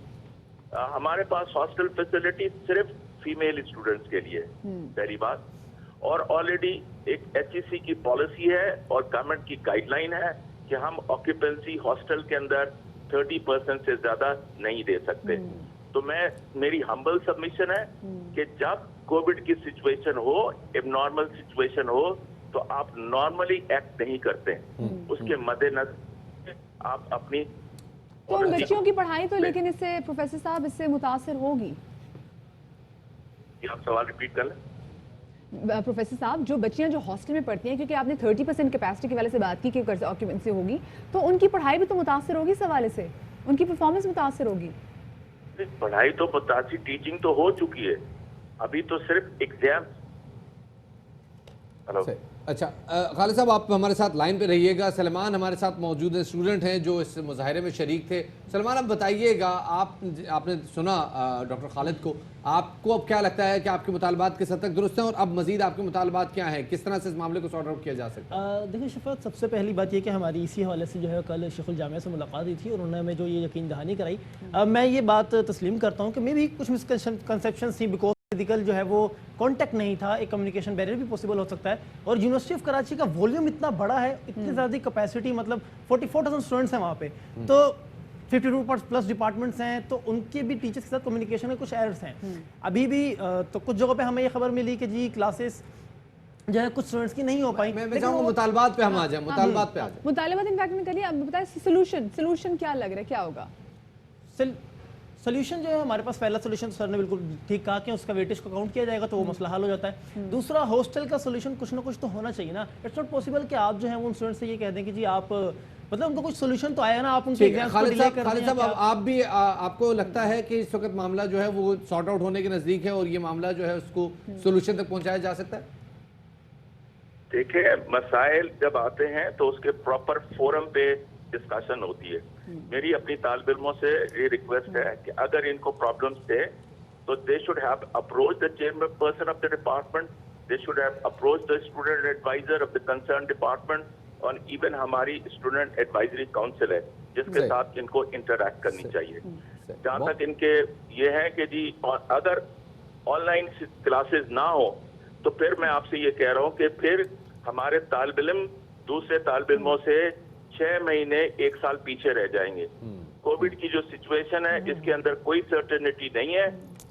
हमारे पास हॉस्टल फैसिलिटी सिर्फ फीमेल स्टूडेंट्स के लिए, पहली बात। और ऑलरेडी एक HEC की पॉलिसी है और गवर्नमेंट की गाइडलाइन है कि हम ऑक्यूपेंसी हॉस्टल के अंदर 30% से ज्यादा नहीं दे सकते। तो मेरी हम्बल सबमिशन है कि जब कोविड की सिचुएशन हो, एबनॉर्मल सिचुएशन हो, तो आप नॉर्मली एक्ट नहीं करते, उसके मद्देनजर आप अपनी तो उन बच्चों की पढ़ाई तो लेकिन इससे प्रोफेसर साहब इससे मुतासर होगी। आप सवाल रिपीट कर लें। प्रोफेसर साहब, जो बच्चियां जो हॉस्टल में पढ़ती हैं, क्योंकि आपने 30% कैपेसिटी के वाले से बात की कि ऑक्यूपेंसी होगी, तो उनकी पढ़ाई भी तो मुतासर होगी इस हवाले से, उनकी परफॉर्मेंस मुतासर होगी। पढ़ाई तो मुतासर, टीचिंग तो हो चुकी है, अभी तो सिर्फ एग्जाम। हेलो अच्छा खालिद साहब आप हमारे साथ लाइन पे रहिएगा। सलमान हमारे साथ मौजूद है, स्टूडेंट हैं जो इस मुजाहरे में शरीक थे। सलमान आप बताइएगा, आपने सुना डॉक्टर खालिद को, आपको अब क्या लगता है कि आपके मुतालबात किस हद तक दुरुस्त हैं और अब मजीद आपके मुतालबात क्या हैं, किस तरह से इस मामले को सॉर्ट आउट किया जा सकता है? देखिए शफात, सबसे पहली बात ये कि हमारी इसी हवाले से जो है कल शेखुल जामिया से मुलाकात हुई थी और उन्होंने हमें जो ये यकीन दहानी कराई। मैं ये बात तस्लीम करता हूँ कि मे भी कुछ मिसकंसेप्शन थी, बिकॉज फिजिकल जो है वो कांटेक्ट नहीं था, एक कम्युनिकेशन बैरियर भी पॉसिबल हो सकता है। और यूनिवर्सिटी ऑफ कराची का वॉल्यूम इतना बड़ा है, इतनी ज़्यादा कैपेसिटी, मतलब 44,000 स्टूडेंट्स हैं वहाँ पे, तो 52 प्लस डिपार्टमेंट्स हैं, तो उनके भी टीचर्स के साथ कम्युनिकेशन में कुछ एरर्स हैं अभी भी। तो कुछ जगहों पे हमें ये खबर मिली कि जी क्लासेस जो है कुछ स्टूडेंट्स की नहीं हो पाई। मैं चाहूँगा मुतालबात पे हम आ जाएं, मुतालबात पे आ जाएं। मुतालबात इनफैक्ट में करिए, अब बताएं सोल्यूशन क्या लग रहा है, क्या होगा? सोल्यूशन जो है, हमारे पास पहला सोल्यूशन सर ने बिल्कुल ठीक कहा कि उसका वेटेज को काउंट किया जाएगा तो वो मसला हल हो जाता है। दूसरा, हॉस्टल का सोल्यूशन कुछ ना कुछ तो होना चाहिए ना। इट्स नॉट पॉसिबल कि आप जो है उन स्टूडेंट से ये कह दें कि जी आप, मतलब उनको कुछ सोल्यूशन तो आया ना, आप उनके एग्जाम्स को डिले कर खालिद साहब आप भी आपको लगता है कि इस वक्त मामला जो है वो सॉर्ट आउट होने के नजदीक है और ये मामला जो है उसको सोल्यूशन तक पहुंचाया जा सकता है? देखिए, मसाइल जब आते हैं तो उसके प्रॉपर फोरम पे डिस्कशन होती है। मेरी अपनी तालिब इल्मों से ये रिक्वेस्ट है कि अगर इनको प्रॉब्लम्स थे तो they should have approach the chairperson of the department, they should have approach the student adviser of the concern department, और इवन हमारी स्टूडेंट एडवाइजरी काउंसिल है जिसके साथ इनको इंटरैक्ट करनी चाहिए। जहाँ तक इनके ये है कि जी, और अगर ऑनलाइन क्लासेस ना हो तो फिर मैं आपसे ये कह रहा हूँ कि फिर हमारे तालिब इल्म दूसरे तालिब इल्मों से 6 महीने 1 साल पीछे रह जाएंगे। कोविड की जो सिचुएशन है इसके अंदर कोई सर्टेनिटी नहीं है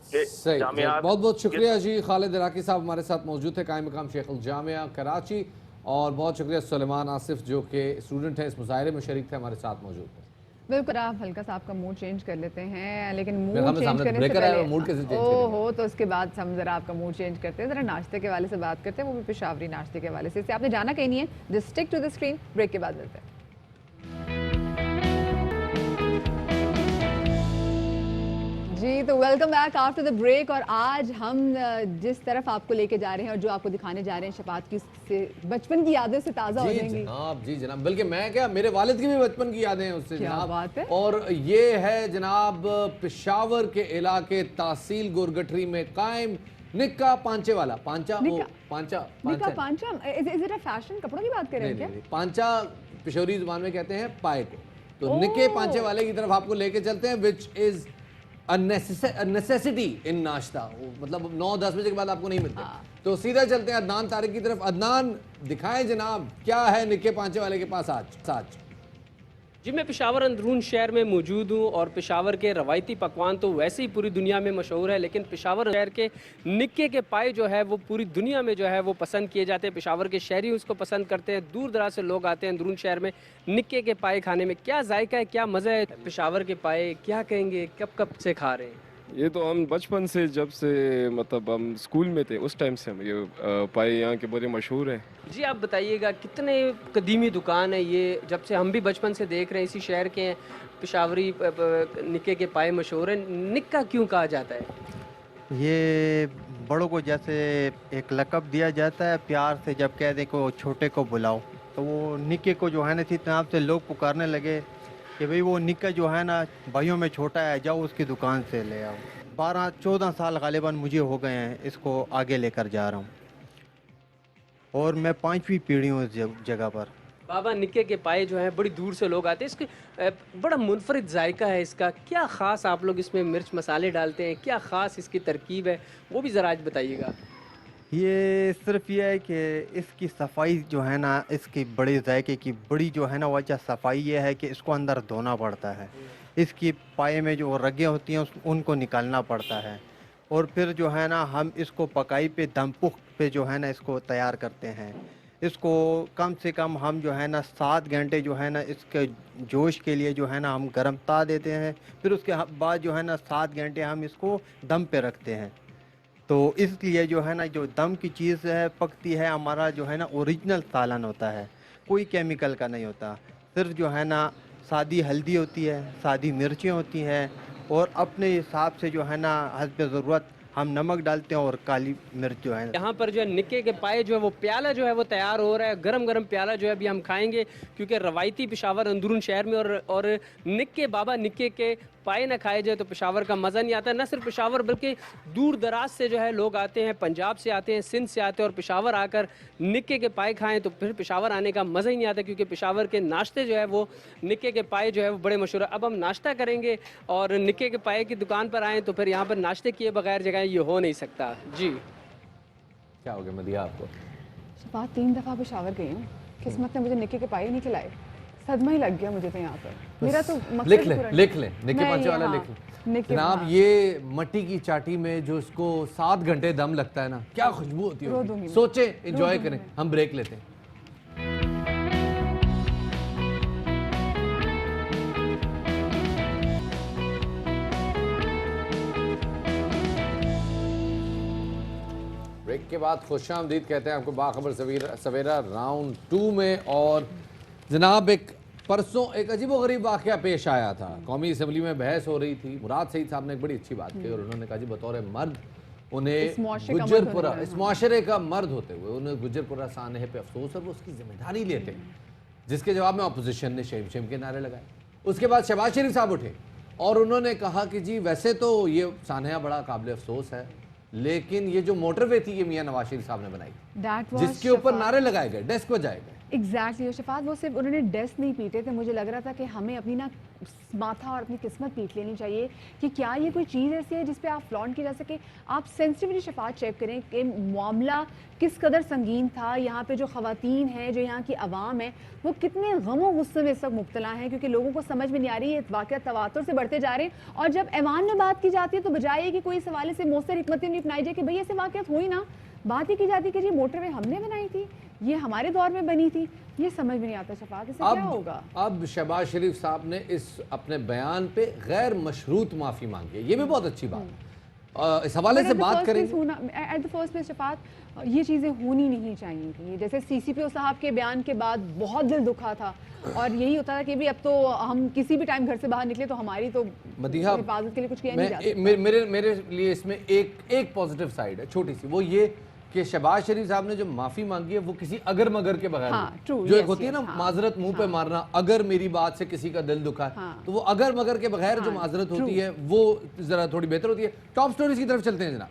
कि जामियात। बहुत बहुत शुक्रिया जी। खालिद इराकी साहब हमारे साथ मौजूद थे, कायम मकाम शेख जामिया कराची, और बहुत शुक्रिया सलेमान आसिफ जो कि स्टूडेंट हैं, इस मुजाहरे में शरीक थे, हमारे साथ मौजूद थे। बिल्कुल, आप हल्का सा आपका मूड चेंज कर लेते हैं, लेकिन मूड मेरे चेंज करने से पहले मूड कैसे चेंज ओहो, तो उसके बाद हम जरा आपका मूड चेंज करते हैं, जरा नाश्ते के वाले से बात करते हैं, वो भी पेशावरी नाश्ते के वाले से। इससे आपने जाना कहीं नहीं है, just stick to the screen. Break के बाद मिलते हैं। जी तो welcome back after the break. और आज हम जिस तरफ आपको लेके जा रहे हैं और जो आपको दिखाने जा रहे हैं, शफात की से बचपन की यादें से ताज़ा हो जाएंगी। जी जनाब, बल्कि मैं क्या, मेरे वालिद की भी बचपन की यादें हैं उससे। क्या जनाब बात है। और ये है जनाब पेशावर के इलाके तहसील गोरगठरी में कायम निक्का पांचे वाला। पांचा इज इट अ फैशन, कपड़ों की बात कर रहे हैं क्या? पांचा पेशोरी जुबान में कहते हैं पाए को। तो निक्के पांचे वाले की तरफ आपको लेके चलते हैं, विच इज नेसेसिटी इन नाश्ता। मतलब 9-10 बजे के बाद आपको नहीं मिलते। तो सीधा चलते हैं अदनान तारिक की तरफ। अदनान, दिखाएं जनाब क्या है निक्के पांचे वाले के पास आज। जी, मैं पेशावर अंदरून शहर में मौजूद हूँ और पेशावर के रवायती पकवान तो वैसे ही पूरी दुनिया में मशहूर है, लेकिन पेशावर शहर के निक्के के पाए जो है वो पूरी दुनिया में जो है वो पसंद किए जाते हैं। पेशावर के शहरी उसको पसंद करते हैं, दूर दराज से लोग आते हैं अंदरून शहर में निक्के के पाए खाने में। क्या जायका है, क्या मज़ा है पेशावर के पाए, क्या कहेंगे, कब से खा रहे हैं? ये तो हम बचपन से, जब से मतलब हम स्कूल में थे उस टाइम से हम ये पाए यहाँ के बड़े मशहूर हैं। जी आप बताइएगा, कितने कदीमी दुकान है ये, जब से हम भी बचपन से देख रहे हैं, इसी शहर के हैं, पेशावरी निक्के के पाए मशहूर हैं। निक्का क्यों कहा जाता है? ये बड़ों को जैसे एक लक़ब दिया जाता है प्यार से, जब कह दें को छोटे को बुलाओ, तो वो निक्के को जो है ना इसी नाम से लोग पुकारने लगे कि भाई वो निक्का जो है ना भाइयों में छोटा है, जाओ उसकी दुकान से ले आओ। 12-14 साल गालिबन मुझे हो गए हैं इसको आगे लेकर जा रहा हूँ, और मैं 5वीं पीढ़ी हूँ इस जगह पर। बाबा, निक्के के पाए जो है बड़ी दूर से लोग आते हैं, इसके बड़ा मुनफरिद जायका है इसका। क्या ख़ास आप लोग इसमें मिर्च मसाले डालते हैं, क्या ख़ास इसकी तरकीब है, वो भी ज़रा आज बताइएगा। ये सिर्फ ये है कि इसकी सफाई जो है ना, इसकी बड़ी जायके की बड़ी जो है ना वजह सफाई ये है कि इसको अंदर धोना पड़ता है, इसकी पाए में जो रगें होती हैं उनको निकालना पड़ता है, और फिर जो है ना हम इसको पकाई पे दमपुख पे जो है ना इसको तैयार करते हैं। इसको कम से कम हम जो है ना 7 घंटे जो है ना इसके जोश के लिए जो है ना हम गर्म ता देते हैं, फिर उसके बाद जो है ना 7 घंटे हम इसको दम पे रखते हैं। तो इसलिए जो है ना जो दम की चीज़ है पकती है, हमारा जो है ना ओरिजिनल सालन होता है, कोई केमिकल का नहीं होता। सिर्फ जो है ना सादी हल्दी होती है, सादी मिर्चें होती हैं, और अपने हिसाब से जो है ना हस्ब ज़रूरत हम नमक डालते हैं और काली मिर्च जो है। यहाँ पर जो है निक्के के पाए जो है वो प्याला जो है वो तैयार हो रहा है, गरम गरम प्याला जो है अभी हम खाएंगे, क्योंकि रवायती पेशावर अंदरून शहर में और निक्के बाबा निक्के के पाए ना खाए जाए तो पेशावर का मज़ा नहीं आता। न सिर्फ पेशावर बल्कि दूर दराज से जो है लोग आते हैं, पंजाब से आते हैं, सिंध से आते हैं, और पेशावर आकर निक्के के पाए खाएं तो फिर पेशावर आने का मज़ा ही नहीं आता, क्योंकि पेशावर के नाश्ते जो है वो निक्के के पाए जो है वो बड़े मशहूर है। अब हम नाश्ता करेंगे और निक्के के पाए की दुकान पर आएँ तो फिर यहाँ पर नाश्ते किए बगैर जगह ये हो नहीं सकता। जी क्या हो गया मदिया आपको? शफात 3 दफ़ा पेशावर गई हूँ, किस्मत ने मुझे निक्के के पाए नहीं खिलाए, सदमा ही लग गया मुझे तो यहाँ पर। मेरा तो मकसद लिख ही ले पूरा लिख ले निक्के नहीं, पांचे वाला हाँ, लिख ले निक्के, जनाब। हाँ। ये मट्टी की चाटी में जो इसको 7 घंटे दम लगता है ना, क्या खुशबू होती रो है। दूंगी मैं। सोचे एंजॉय दूंगी करें, मैं। हम ब्रेक लेते हैं। ब्रेक के बाद खुशामदीद कहते हैं आपको बाखबर सवेरा राउंड 2 में। और जनाब एक परसों एक अजीबोगरीब वाक़या पेश आया था। कौमी असम्बली में बहस हो रही थी। मुराद सईद साहब ने एक बड़ी अच्छी बात की और उन्होंने कहा जी बतौर मर्द इस उन्हें मुआशरे का मर्द गुज्जरपुरा, होने इस मुआशरे का मर्द होते हुए उन्हें गुज्जरपुरा सानहे पे अफसोस और वो उसकी जिम्मेदारी लेते हैं, जिसके जवाब में अपोजिशन ने शेम शेम के नारे लगाए। उसके बाद शहबाज शरीफ साहब उठे और उन्होंने कहा कि जी वैसे तो ये सानहा बड़ा काबिल अफसोस है, लेकिन ये जो मोटरवे थी ये मियां नवाज शरीफ साहब ने बनाई, जिसके ऊपर नारे लगाए गए, डेस्क बजाए गए। एग्जैक्टली शफात, वो सिर्फ उन्होंने डेस्क नहीं पीटे थे, मुझे लग रहा था कि हमें अपनी ना माथा और अपनी किस्मत पीट लेनी चाहिए कि क्या ये कोई चीज़ ऐसी है जिस पे आप फ्लॉन्ट की जा सके। आप सेंसिटिवली शफात चेक करें कि मामला किस कदर संगीन था। यहाँ पे जो ख़वातीन हैं, जो यहाँ की आवाम है, वो कितने गम और गुस्से में इस वक्त मुब्तला हैं, क्योंकि लोगों को समझ में नहीं आ रही है, वाक़या तवातुर से बढ़ते जा रहे हैं। और जब ऐवान में बात की जाती है तो बजाय कि कोई इस हवाले से मौसर हिकमत नहीं अपनाई जाए कि भाई ऐसे वाक़यात हुई ना, बात ही की जाती कि जी मोटरवे हमने बनाई थी, ये हमारे दौर में बनी थी। ये समझ में नहीं आता शफात, इससे क्या होगा। अब शहबाज शरीफ साहब ने इस अपने बयान पे गैर मशरूत माफ़ी मांगी है, ये भी बहुत अच्छी बात है। इस हवाले से बात करेंगे। At the first place Shafat, ये चीज़ें होनी नहीं चाहिए थी। जैसे CCPO साहब के बयान के बाद बहुत दिल दुखा था और यही होता था कि भी अब तो हम किसी भी टाइम घर से बाहर निकले तो हमारी तो मदीहा हिफाजत के लिए कुछ किया नहीं जा सकता। मेरे लिए इसमें एक पॉजिटिव साइड है छोटी सी, वो ये कि शहबाज शरीफ साहब ने जो माफ़ी मांगी है वो किसी अगर मगर के बगैर, हाँ, true, जो yes, एक होती है ना yes, माजरत मुंह पे मारना, अगर मेरी बात से किसी का दिल दुखा है तो वो अगर मगर के बगैर जो माजरत होती है वो ज़रा थोड़ी बेहतर होती है। टॉप स्टोरीज की तरफ चलते हैं जनाब।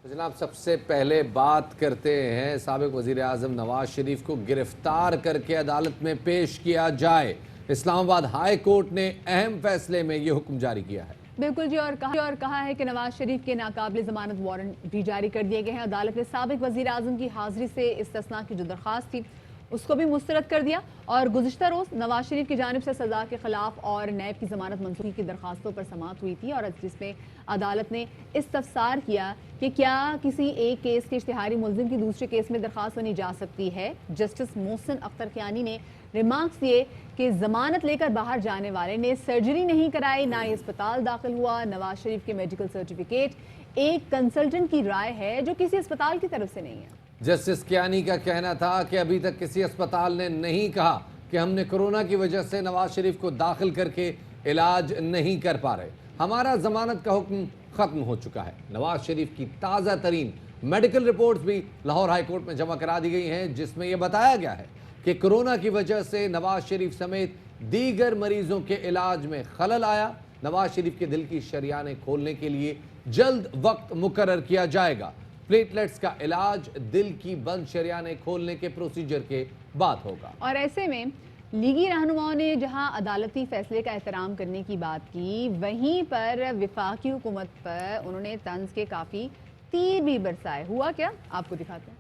जनाब सबसे पहले बात करते हैं साबिक वज़ीर आज़म नवाज शरीफ को गिरफ्तार करके अदालत में पेश किया जाए। इस्लामाबाद हाई कोर्ट ने अहम फैसले में ये हुक्म जारी किया है। बिल्कुल जी, और कहा है कि नवाज शरीफ के नाकाबिल ज़मानत वारंट भी जारी कर दिए गए हैं। अदालत ने साबिक वज़ीर आज़म की हाजिरी से इस्तिस्ना की जो दरख्वास्त थी उसको भी मुस्तरद कर दिया और गुज़िश्ता रोज़ नवाज शरीफ की जानिब से सज़ा के ख़िलाफ़ और नैब की ज़मानत मंसूखी की दरख्वास्तों पर समाअत हुई थी, और जिसमें अदालत ने इस्तफसार किया कि क्या किसी एक केस के इश्तिहारी मुल्ज़िम की दूसरे केस में दरख्वास्त बनी जा सकती है। जस्टिस मोहसिन अख्तर कियानी ने रिमार्क्स दिए कि ज़मानत लेकर बाहर जाने वाले ने सर्जरी नहीं कराई, ना ही अस्पताल दाखिल हुआ। नवाज शरीफ के मेडिकल सर्टिफिकेट एक कंसल्टेंट की राय है जो किसी अस्पताल की तरफ से नहीं है। जस्टिस कियानी का कहना था कि अभी तक किसी अस्पताल ने नहीं कहा कि हमने कोरोना की वजह से नवाज शरीफ को दाखिल करके इलाज नहीं कर पा रहे, हमारा जमानत का हुक्म ख़त्म हो चुका है। नवाज शरीफ की ताज़ा तरीन मेडिकल रिपोर्ट्स भी लाहौर हाई कोर्ट में जमा करा दी गई हैं, जिसमें यह बताया गया है कि कोरोना की वजह से नवाज शरीफ समेत दीगर मरीजों के इलाज में खलल आया। नवाज शरीफ के दिल की शरियानें खोलने के लिए जल्द वक्त मुकर्रर किया जाएगा। प्लेटलेट्स का इलाज दिल की बंद शरियानें खोलने के प्रोसीजर के बाद होगा। और ऐसे में लीगी रहनुमाओं ने जहां अदालती फैसले का एहतराम करने की बात की, वहीं पर विफाकी हुकूमत पर उन्होंने तंज के काफ़ी तीर भी बरसाए। हुआ क्या, आपको दिखाते हैं।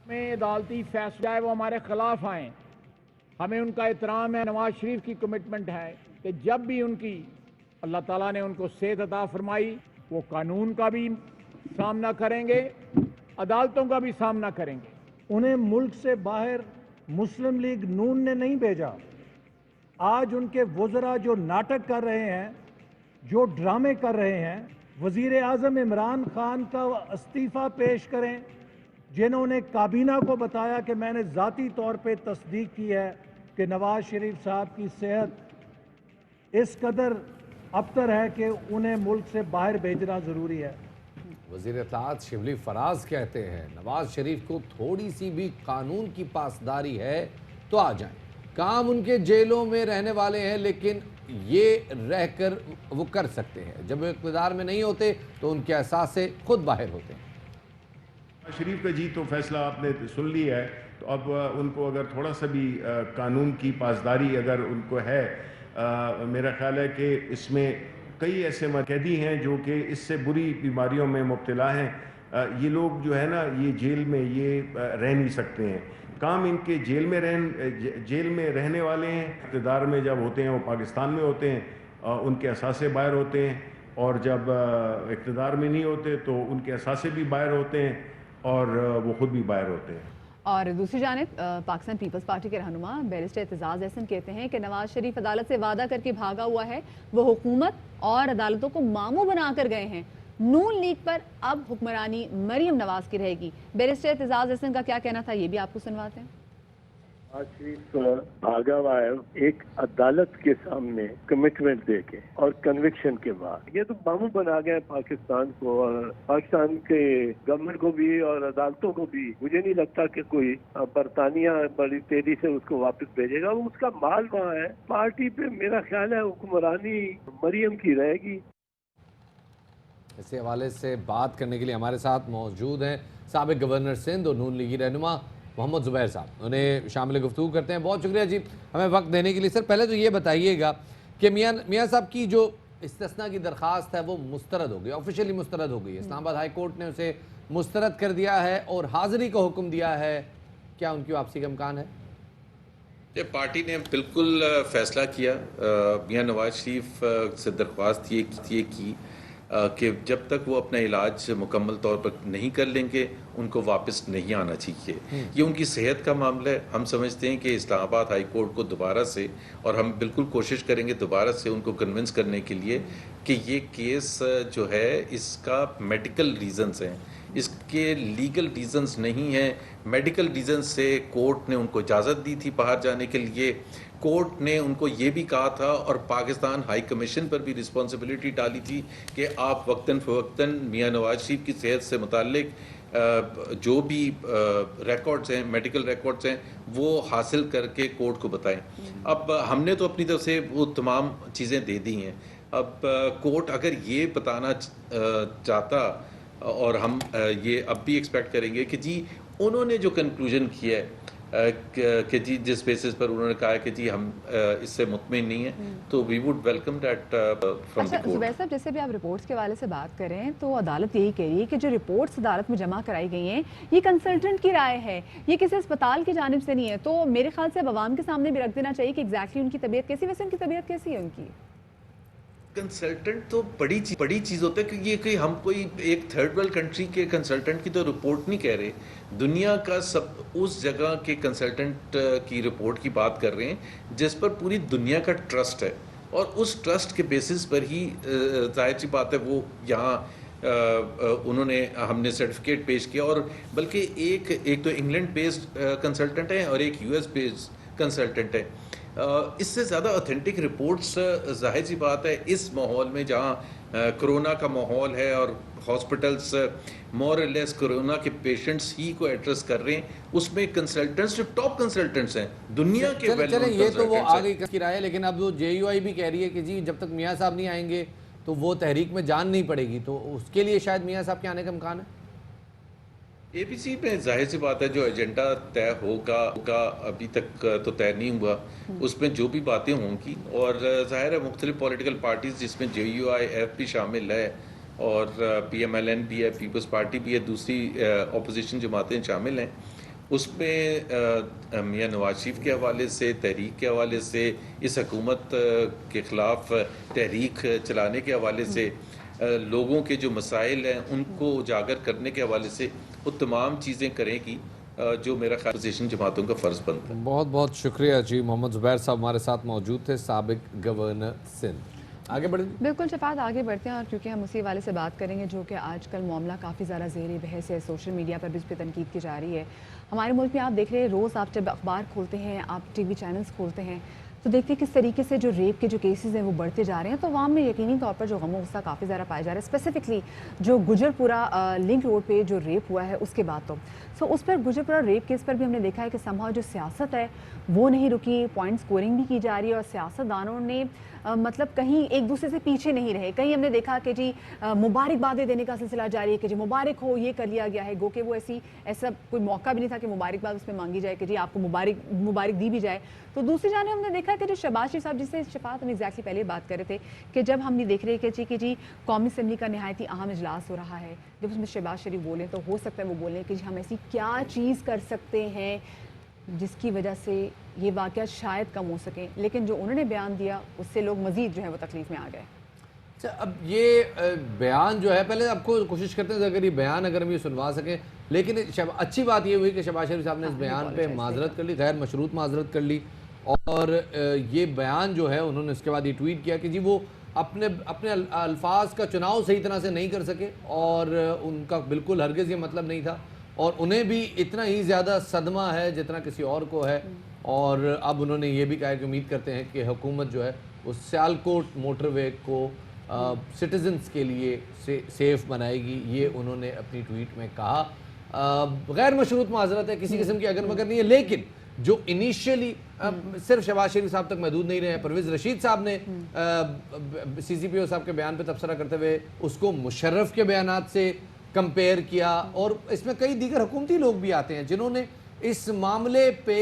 में अदालती फैसला है वो हमारे खिलाफ आए, हमें उनका एहतराम है। नवाज शरीफ की कमिटमेंट है कि जब भी उनकी अल्लाह ताला ने उनको सेहत अता फरमाई, वो कानून का भी सामना करेंगे, अदालतों का भी सामना करेंगे। उन्हें मुल्क से बाहर मुस्लिम लीग नून ने नहीं भेजा। आज उनके वज़रा जो नाटक कर रहे हैं, जो ड्रामे कर रहे हैं, वज़ीर आज़म इमरान खान का इस्तीफ़ा पेश करें, जिन्होंने काबीना को बताया कि मैंने ज़ाती तौर पे तस्दीक की है कि नवाज शरीफ साहब की सेहत इस कदर अबतर है कि उन्हें मुल्क से बाहर भेजना ज़रूरी है। वज़ीर इत्तलाआत शिबली फराज कहते हैं नवाज शरीफ को थोड़ी सी भी कानून की पासदारी है तो आ जाएं। काम उनके जेलों में रहने वाले हैं, लेकिन ये रहकर वो कर सकते हैं। जब वो इक़्तिदार में नहीं होते तो उनके एहसास से खुद बाहर होते हैं। शरीफ का जी तो फैसला आपने सुन लिया है, तो अब उनको अगर थोड़ा सा भी कानून की पासदारी अगर उनको है, मेरा ख्याल है कि इसमें कई ऐसे कैदी हैं जो कि इससे बुरी बीमारियों में मुब्तला हैं। ये लोग जो है ना, ये जेल में ये रह नहीं सकते हैं। काम इनके जेल में रहने वाले हैं। इक़्तिदार में जब होते हैं वो पाकिस्तान में होते हैं, उनके एहसास बाहर होते हैं, और जब इक़्तिदार में नहीं होते तो उनके एहसास भी बाहर होते हैं और वो खुद भी बाहर होते हैं। और दूसरी जानिब पाकिस्तान पीपल्स पार्टी के रहनुमा बैरिस्टर एतजाज़ अहसन कहते हैं कि नवाज शरीफ अदालत से वादा करके भागा हुआ है, वो हुकूमत और अदालतों को मामू बनाकर गए हैं। नून लीग पर अब हुक्मरानी मरियम नवाज की रहेगी। बैरिस्टर एतजाज़ अहसन का क्या कहना था, ये भी आपको सुनवाते हैं। नवाज शरीफ भागा हुआ है एक अदालत के सामने कमिटमेंट देके और कन्विक्शन के बाद। ये तो मामू बना गए पाकिस्तान को, और पाकिस्तान के गवर्नमेंट को भी और अदालतों को भी। मुझे नहीं लगता कि कोई बरतानिया बड़ी तेजी से उसको वापस भेजेगा। वो उसका माल वहाँ है। पार्टी पे मेरा ख्याल है हुक्मरानी मरियम की रहेगी। इसी हवाले से बात करने के लिए हमारे साथ मौजूद हैं साबिक गवर्नर सिंध और नून लीगी रहनुमा मोहम्मद ज़ुबैर साहब। उन्हें शामिल गुफ्तगू करते हैं। बहुत शुक्रिया जी हमें वक्त देने के लिए। सर, पहले तो ये बताइएगा कि मियाँ साहब की जो इस्तिस्ना की दरख्वास्त है वो मुस्तरद हो गई, ऑफिशियली मुस्तरद हो गई है। इस्लामाबाद हाई कोर्ट ने उसे मुस्तरद कर दिया है और हाज़िरी का हुक्म दिया है। क्या उनकी वापसी का इम्कान है? पार्टी ने बिल्कुल फैसला किया। मियाँ नवाज शरीफ से दरख्वास्त ये की कि जब तक वो अपना इलाज मुकम्मल तौर पर नहीं कर लेंगे उनको वापस नहीं आना चाहिए। ये उनकी सेहत का मामला है। हम समझते हैं कि इस्लामाबाद हाई कोर्ट को दोबारा से, और हम बिल्कुल कोशिश करेंगे दोबारा से उनको कन्विंस करने के लिए कि ये केस जो है इसका मेडिकल रीज़न्स हैं, इसके लीगल रीज़न्स नहीं हैं। मेडिकल रीज़न से कोर्ट ने उनको इजाज़त दी थी बाहर जाने के लिए। कोर्ट ने उनको ये भी कहा था और पाकिस्तान हाई कमीशन पर भी रिस्पॉन्सिबिलिटी डाली थी कि आप वक्तन फ़वक्तन मियाँ नवाज शरीफ की सेहत से मुताल्लिक जो भी रिकॉर्ड्स हैं, मेडिकल रिकॉर्ड्स हैं, वो हासिल करके कोर्ट को बताएं। अब हमने तो अपनी तरफ से वो तमाम चीज़ें दे दी हैं। अब कोर्ट अगर ये बताना चाहता, और हम ये अब भी एक्सपेक्ट करेंगे कि जी उन्होंने जो कंक्लूजन किया है कि जी जिस बेसिस पर उन्होंने कहा है कि जी हम इससे मुतमिन नहीं है, तो we would welcome that from the court. Zubair साहब, जैसे भी आप रिपोर्ट्स के हवाले से बात करें तो अदालत यही कह रही है कि जो रिपोर्ट्स अदालत में जमा कराई गई हैं ये कंसल्टेंट की राय है, ये किसी अस्पताल की जानिब से नहीं है। तो मेरे ख्याल से अब आवाम के सामने भी रख देना चाहिए कि एग्जैक्टली उनकी तबीयत कैसी। वैसे उनकी तबीयत कैसी है उनकी? कंसल्टेंट तो बड़ी चीज़ होता है कि ये कि हम कोई एक थर्ड वर्ल्ड कंट्री के कंसल्टेंट की तो रिपोर्ट नहीं कह रहे, दुनिया का सब उस जगह के कंसल्टेंट की रिपोर्ट की बात कर रहे हैं जिस पर पूरी दुनिया का ट्रस्ट है, और उस ट्रस्ट के बेसिस पर ही जाहिर सी बात है वो यहाँ उन्होंने हमने सर्टिफिकेट पेश किया। और बल्कि एक तो इंग्लैंड बेस्ड कंसल्टेंट है और एक यूएस बेस्ड कंसल्टेंट है। इससे ज़्यादा ऑथेंटिक रिपोर्ट्स जाहिर सी बात है इस माहौल में जहाँ कोरोना का माहौल है और हॉस्पिटल्स मोर और लेस कोरोना के पेशेंट्स ही को एड्रेस कर रहे हैं, उसमें कंसल्टेंट्स जो टॉप कंसल्टेंट्स हैं दुनिया के ये तो वो आगे की राय है, लेकिन अब वो JUI भी कह रही है कि जी जब तक मियाँ साहब नहीं आएंगे तो वो तहरीक में जान नहीं पड़ेगी। तो उसके लिए शायद मियाँ साहब के आने का इम्कान है। APC में जाहिर सी बात है जो एजेंडा तय होगा अभी तक तो तय नहीं हुआ, उसमें जो भी बातें होंगी, और जाहिर है मुख्तलिफ पॉलिटिकल पार्टीज जिसमें JUI F भी शामिल है और PMLN भी है, पीपल्स पार्टी भी है, दूसरी अपोजिशन जमातें शामिल हैं, उसमें मियाँ नवाज शरीफ के हवाले से, तहरीक के हवाले से, इस हुकूमत के ख़िलाफ़ तहरीक चलाने के हवाले से, लोगों के जो मसाइल हैं उनको उजागर करने के हवाले से वो तमाम चीज़ें करेगी जो मेरा ख्याल अपोजिशन जमातों का फ़र्ज़ बनता है। बहुत बहुत शुक्रिया जी। मोहम्मद ज़ुबैर साहब हमारे साथ मौजूद थे, साबिक गवर्नर सिंध। आगे बढ़े। बिल्कुल शफात, आगे बढ़ते हैं और क्योंकि हम उसी वाले से बात करेंगे जो कि आजकल मामला काफ़ी ज़्यादा ज़ेर बहस है, सोशल मीडिया पर भी इस पर तनकीद की जा रही है। हमारे मुल्क में आप देख रहे हैं, रोज़ आप जब अखबार खोलते हैं, आप टीवी चैनल्स खोलते हैं, तो देखते हैं किस तरीके से जो रेप के जो केसेस हैं वो बढ़ते जा रहे हैं। तो अवाम में यकीनी तौर पर जो गम गुस्सा काफ़ी ज़्यादा पाया जा रहा है, स्पेसिफिकली जो गुजरपुरा लिंक रोड पे जो रेप हुआ है उसके बाद तो उस पर गुजरपुरा रेप केस पर भी हमने देखा है कि समहाउ जो सियासत है वो नहीं रुकी, पॉइंट स्कोरिंग भी की जा रही है और सियासतदानों ने मतलब कहीं एक दूसरे से पीछे नहीं रहे। कहीं हमने देखा कि जी मुबारकबादें देने का सिलसिला जारी है कि जी मुबारक हो, ये कर लिया गया है, गो कि वो ऐसा कोई मौका भी नहीं था कि मुबारकबाद उसमें मांगी जाए कि जी आपको मुबारक दी भी जाए। तो दूसरी जाने हमने देखा कि जो शहबाज शरीफ साहब, जिससे शफात हम एग्जैक्टली पहले बात कर रहे थे कि जब हम ये देख रहे हैं कि जी कौमी असम्बली का नहायती अहम इजलास हो रहा है, जब उसमें शहबाज शरीफ बोले तो हो सकता है वो बोलें कि जी हम ऐसी क्या चीज़ कर सकते हैं जिसकी वजह से ये वाक़या शायद कम हो सकें, लेकिन जो उन्होंने बयान दिया उससे लोग मज़ीद जो है वो तकलीफ में आ गए। अच्छा, अब ये बयान जो है, पहले आपको कोशिश करते हैं अगर ये बयान अगर हम ये सुनवा सकें, लेकिन अच्छी बात ये हुई कि शहबाज शरीफ साहब ने इस बयान पे माजरत कर ली, गैर मशरूत माजरत कर ली और ये बयान जो है उन्होंने उसके बाद ये ट्वीट किया कि जी वो अपने अल्फाज का चुनाव सही तरह से नहीं कर सके और उनका बिल्कुल हरगिज़ ये मतलब नहीं था और उन्हें भी इतना ही ज़्यादा सदमा है जितना किसी और को है। और अब उन्होंने ये भी कहा कि उम्मीद करते हैं कि हुकूमत जो है वो सियालकोट मोटरवे को सिटीजन्स के लिए सेफ बनाएगी, ये उन्होंने अपनी ट्वीट में कहा। गैर मशरूत माजरत है, किसी किस्म की अगर मगर नहीं है, लेकिन जो इनिशियली सिर्फ शहबाज शरीफ साहब तक महदूद नहीं रहे हैं, परवेज़ रशीद साहब ने CCPO साहब के बयान पे तबसरा करते हुए उसको मुशर्रफ के बयानात से कंपेयर किया और इसमें कई दीगर हुकूमती लोग भी आते हैं जिन्होंने इस मामले पे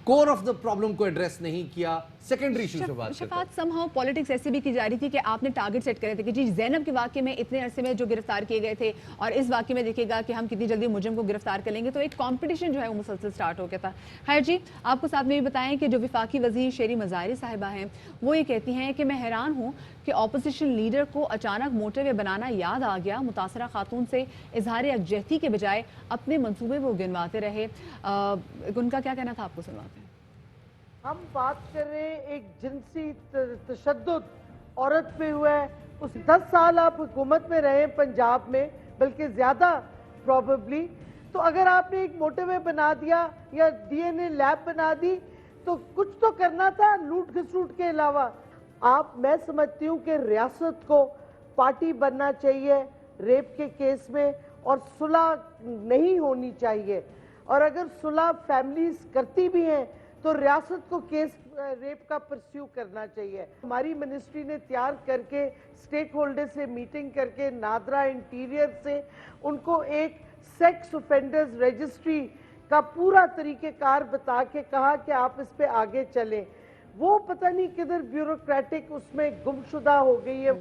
कोर ऑफ द प्रॉब्लम को एड्रेस नहीं किया, सेकेंडरी इशू से बात करते हैं। समहाउ पॉलिटिक्स ऐसे भी की जा रही थी कि आपने टारगेट सेट करे थे कि जी ज़ैनब के वाक़े में इतने अरसे में जो गिरफ्तार किए गए थे और इस वाक़े में देखिएगा कि हम कितनी जल्दी मुजरिम को गिरफ्तार कर लेंगे, तो एक कंपटीशन जो है वो मुसलसल स्टार्ट हो गया था। खैर जी, आपको साथ में भी बताएं कि जो वफाकी वज़ीर शेरी मज़ारी साहिबा हैं वो ये कहती हैं कि मैं हैरान हूँ कि अपोजिशन लीडर को अचानक मोटरवे बनाना याद आ गया, मुतासरा खातून से इजहार यकजहती के बजाय अपने मंसूबे वो गिनवाते रहे। उनका क्या कहना था, आपको सुनवाते हैं। हम बात कर रहे हैं एक जिनसी तशद्दुद औरत पे हुआ है, उस 10 साल आप हुकूमत में रहे पंजाब में, बल्कि ज़्यादा प्रॉबेबली, तो अगर आपने एक मोटरवे बना दिया या DNA लैब बना दी तो कुछ तो करना था लूट खसूट के अलावा। मैं समझती हूँ कि रियासत को पार्टी बनना चाहिए रेप के केस में और सुलह नहीं होनी चाहिए, और अगर सुलह फैमिलीज करती भी हैं तो रियासत को केस रेप का परस्यू करना चाहिए। हमारी मिनिस्ट्री ने तैयार करके स्टेक होल्डर से मीटिंग करके नादरा इंटीरियर से उनको एक सेक्स ऑफेंडर्स रजिस्ट्री का पूरा तरीक़ेकार बता के कहा कि आप इस पे आगे चलें। वो पता नहीं किधर ब्यूरोक्रेटिक उसमें गुमशुदा हो गई है।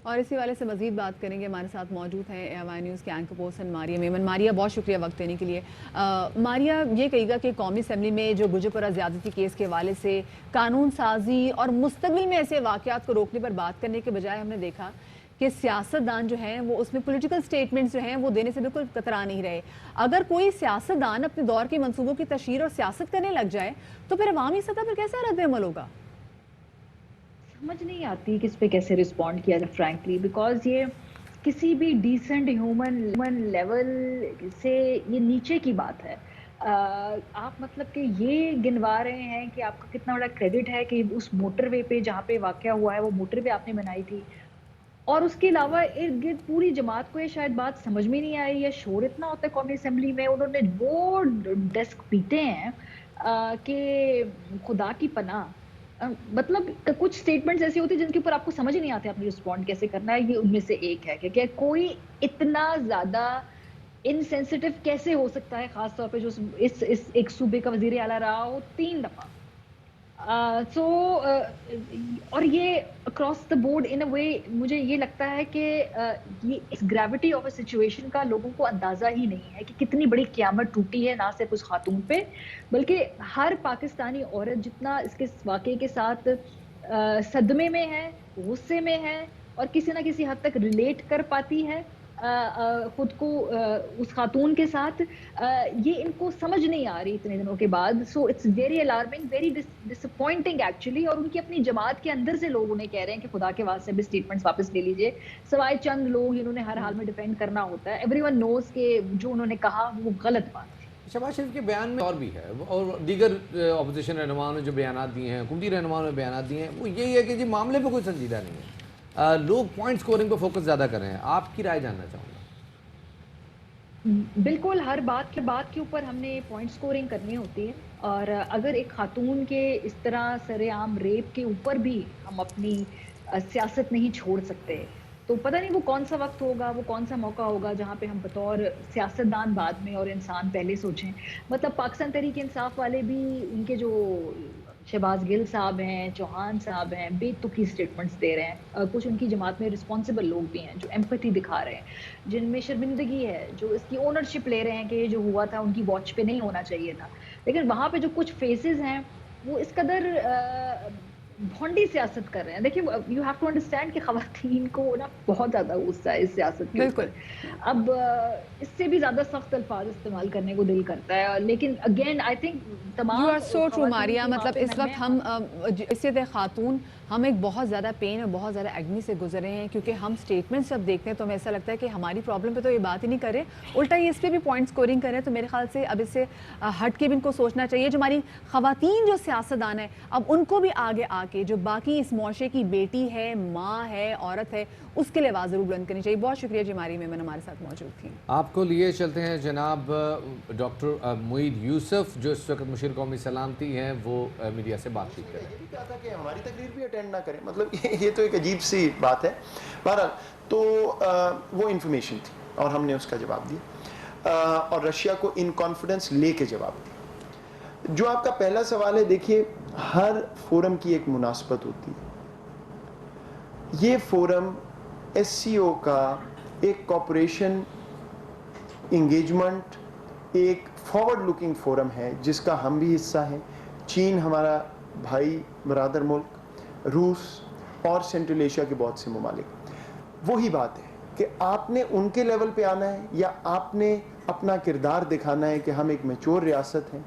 और इसी वाले से मजीद बात करेंगे। हमारे साथ मौजूद हैं AY न्यूज़ के एंकर पर्सन मारिया मेमन। मारिया, बहुत शुक्रिया वक्त देने के लिए। मारिया, ये कहिएगा कि कौमी असम्बली में जो गुजरपुरा ज़्यादती केस के हवाले से कानून साजी और मुस्तक़बिल में ऐसे वाक़यात को रोकने पर बात करने के बजाय हमने देखा कि सियासतदान जो हैं वो उसमें पॉलिटिकल स्टेटमेंट्स जो हैं वो देने से बिल्कुल कतरा नहीं रहे। अगर कोई सियासतदान अपने दौर के मंसूबों की तशहीर और सियासत करने लग जाए तो फिर अवामी सतह पर कैसा रद्द-ए-अमल होगा? समझ नहीं आती कि इस पे कैसे रिस्पॉन्ड किया जाए फ्रैंकली, बिकॉज ये किसी भी डिसेंट ह्यूमन लेवल से ये नीचे की बात है। आप मतलब कि ये गिनवा रहे हैं कि आपका कितना बड़ा क्रेडिट है कि उस मोटरवे पे जहाँ पे वाक़या हुआ है वो मोटरवे आपने बनाई थी, और उसके अलावा इर्द गिर्द पूरी जमात को ये शायद बात समझ में नहीं आई, या शोर इतना होता है कौमी असम्बली में, उन्होंने वो डेस्क पीटे हैं कि खुदा की पनाह। मतलब कुछ स्टेटमेंट्स ऐसे होते हैं जिनके ऊपर आपको समझ ही नहीं आते आपने रिस्पॉन्ड कैसे करना है। ये उनमें से एक है कि कोई इतना ज़्यादा इनसेंसिटिव कैसे हो सकता है, खास तौर पे जो इस एक सूबे का वजीर आला रहा हो 3 दफ़ा। और ये अक्रॉस द बोर्ड इन अ वे मुझे ये लगता है कि ये इस ग्रेविटी ऑफ अ सिचुएशन का लोगों को अंदाज़ा ही नहीं है कि कितनी बड़ी क़यामत टूटी है, ना सिर्फ उस खातून पे बल्कि हर पाकिस्तानी औरत जितना इसके वाक़े के साथ सदमे में है, गुस्से में है और किसी ना किसी हद तक रिलेट कर पाती है। خود کو اس خاتون کے ساتھ، یہ ان کو سمجھ نہیں آ رہی اتنے دنوں کے بعد. So it's very alarming, very disappointing actually. اور ان کی اپنی جماعت کے اندر سے لوگ انہیں کہہ رہے ہیں کہ خدا کے واسطے بھی اسٹیٹمنٹس واپس لے لیجئے، سوائے چند لوگ جنہوں نے ہر حال میں ڈیفینڈ کرنا ہوتا ہے. ایوری ون نوز کہ جو انہوں نے کہا وہ غلط بات. شہباز شریف کے بیان میں اور بھی ہے، اور دیگر اپوزیشن رہنماؤں نے جو بیانات دیے ہیں، حکومتی رہنماؤں نے بیانات دیے ہیں، وہ یہی ہے کہ جی معاملے پہ کوئی سنجیدہ نہیں ہے، لوگ پوائنٹ سکورنگ پہ فوکس زیادہ کر رہے ہیں. آپ کی رائے جاننا چاہوں گا. بالکل، ہر بات کے اوپر ہم نے پوائنٹ سکورنگ کرنی ہوتی ہے، اور اگر ایک خاتون کے اس طرح سر عام ریپ کے اوپر بھی ہم اپنی سیاست نہیں چھوڑ سکتے، تو پتہ نہیں وہ کون سا وقت ہوگا، وہ کون سا موقع ہوگا جہاں پہ ہم بطور سیاستدان بعد میں اور انسان پہلے سوچیں. مطلب پاکستان تحریک انصاف والے بھی، ان کے جو شہباز گل صاحب ہیں، چوہان صاحب ہیں، بے تکی سٹیٹمنٹس دے رہے ہیں. کچھ ان کی جماعت میں رسپانسبل لوگ بھی ہیں جو ایمپتھی دکھا رہے ہیں، جن میں شرمندگی ہے، جو اس کی اونرشپ لے رہے ہیں کہ یہ جو ہوا تھا ان کی واچ پہ نہیں ہونا چاہیے تھا. لیکن وہاں پہ جو کچھ فیسز ہیں وہ اس قدر بھونڈی سیاست کر رہے ہیں. دیکھیں، یو ہیو ٹو انڈرسٹینڈ کہ خواتین کو نا بہت زیادہ غصہ ہے اس سیاست کے اوپر. اب اس سے بھی زیادہ سخت الفاظ استعمال کرنے کو دل کرتا ہے، لیکن اگین آئی تھنک تمام یو آر سو ٹرو ماریا. مطلب اس وقت ہم حیثیت خاتون ہم ایک بہت زیادہ پین اور بہت زیادہ ایگنی سے گزرے ہیں، کیونکہ ہم اسٹیٹمنٹس جب دیکھتے ہیں تو ہمیں ایسا لگتا ہے کہ ہماری پرابلم پہ تو یہ بات ہی نہیں کرے، الٹا یہ اس پہ بھی پوائنٹ سکورنگ کریں. تو میرے خیال سے اب اس سے ہٹ کے بھی ان کو سوچنا چاہیے. جو ہماری خواتین جو سیاستدان ہیں، اب ان کو بھی آگے آ کے جو باقی اس معاشرے کی بیٹی ہے، ماں ہے، عورت ہے، اس کے لیے آواز ضرور بلند کرنی چاہیے. بہت شکریہ جی، ہماری مہمان ہمارے ساتھ موجود تھیں. آپ کو لیے چلتے ہیں جناب ڈاکٹر معید یوسف، جو اس وقت مشیر قومی سلامتی ہیں، وہ میڈیا سے بات چیت کریں. کیا تھا کہ ہماری تقریر بھی اٹینڈ نہ کریں، مطلب یہ تو ایک عجیب سی بات ہے. بہرحال تو وہ انفارمیشن تھی اور ہم نے اس کا جواب دیا، اور رشیا کو ان کانفیڈنس لے کے جواب دیا. جو آپ کا پہلا سوال ہے، دیکھیے ہر فورم کی ایک مناسبت ہوتی ہے. یہ فورم ایس سی او کا ایک کوپریشن انگیجمنٹ، ایک فارورڈ لکنگ فورم ہے جس کا ہم بھی حصہ ہیں. چین ہمارا بھائی برادر ملک، روس اور سینٹرل ایشیا کے بہت سے ممالک. وہی بات ہے کہ آپ نے ان کے لیول پہ آنا ہے یا آپ نے اپنا کردار دکھانا ہے کہ ہم ایک میچور ریاست ہیں.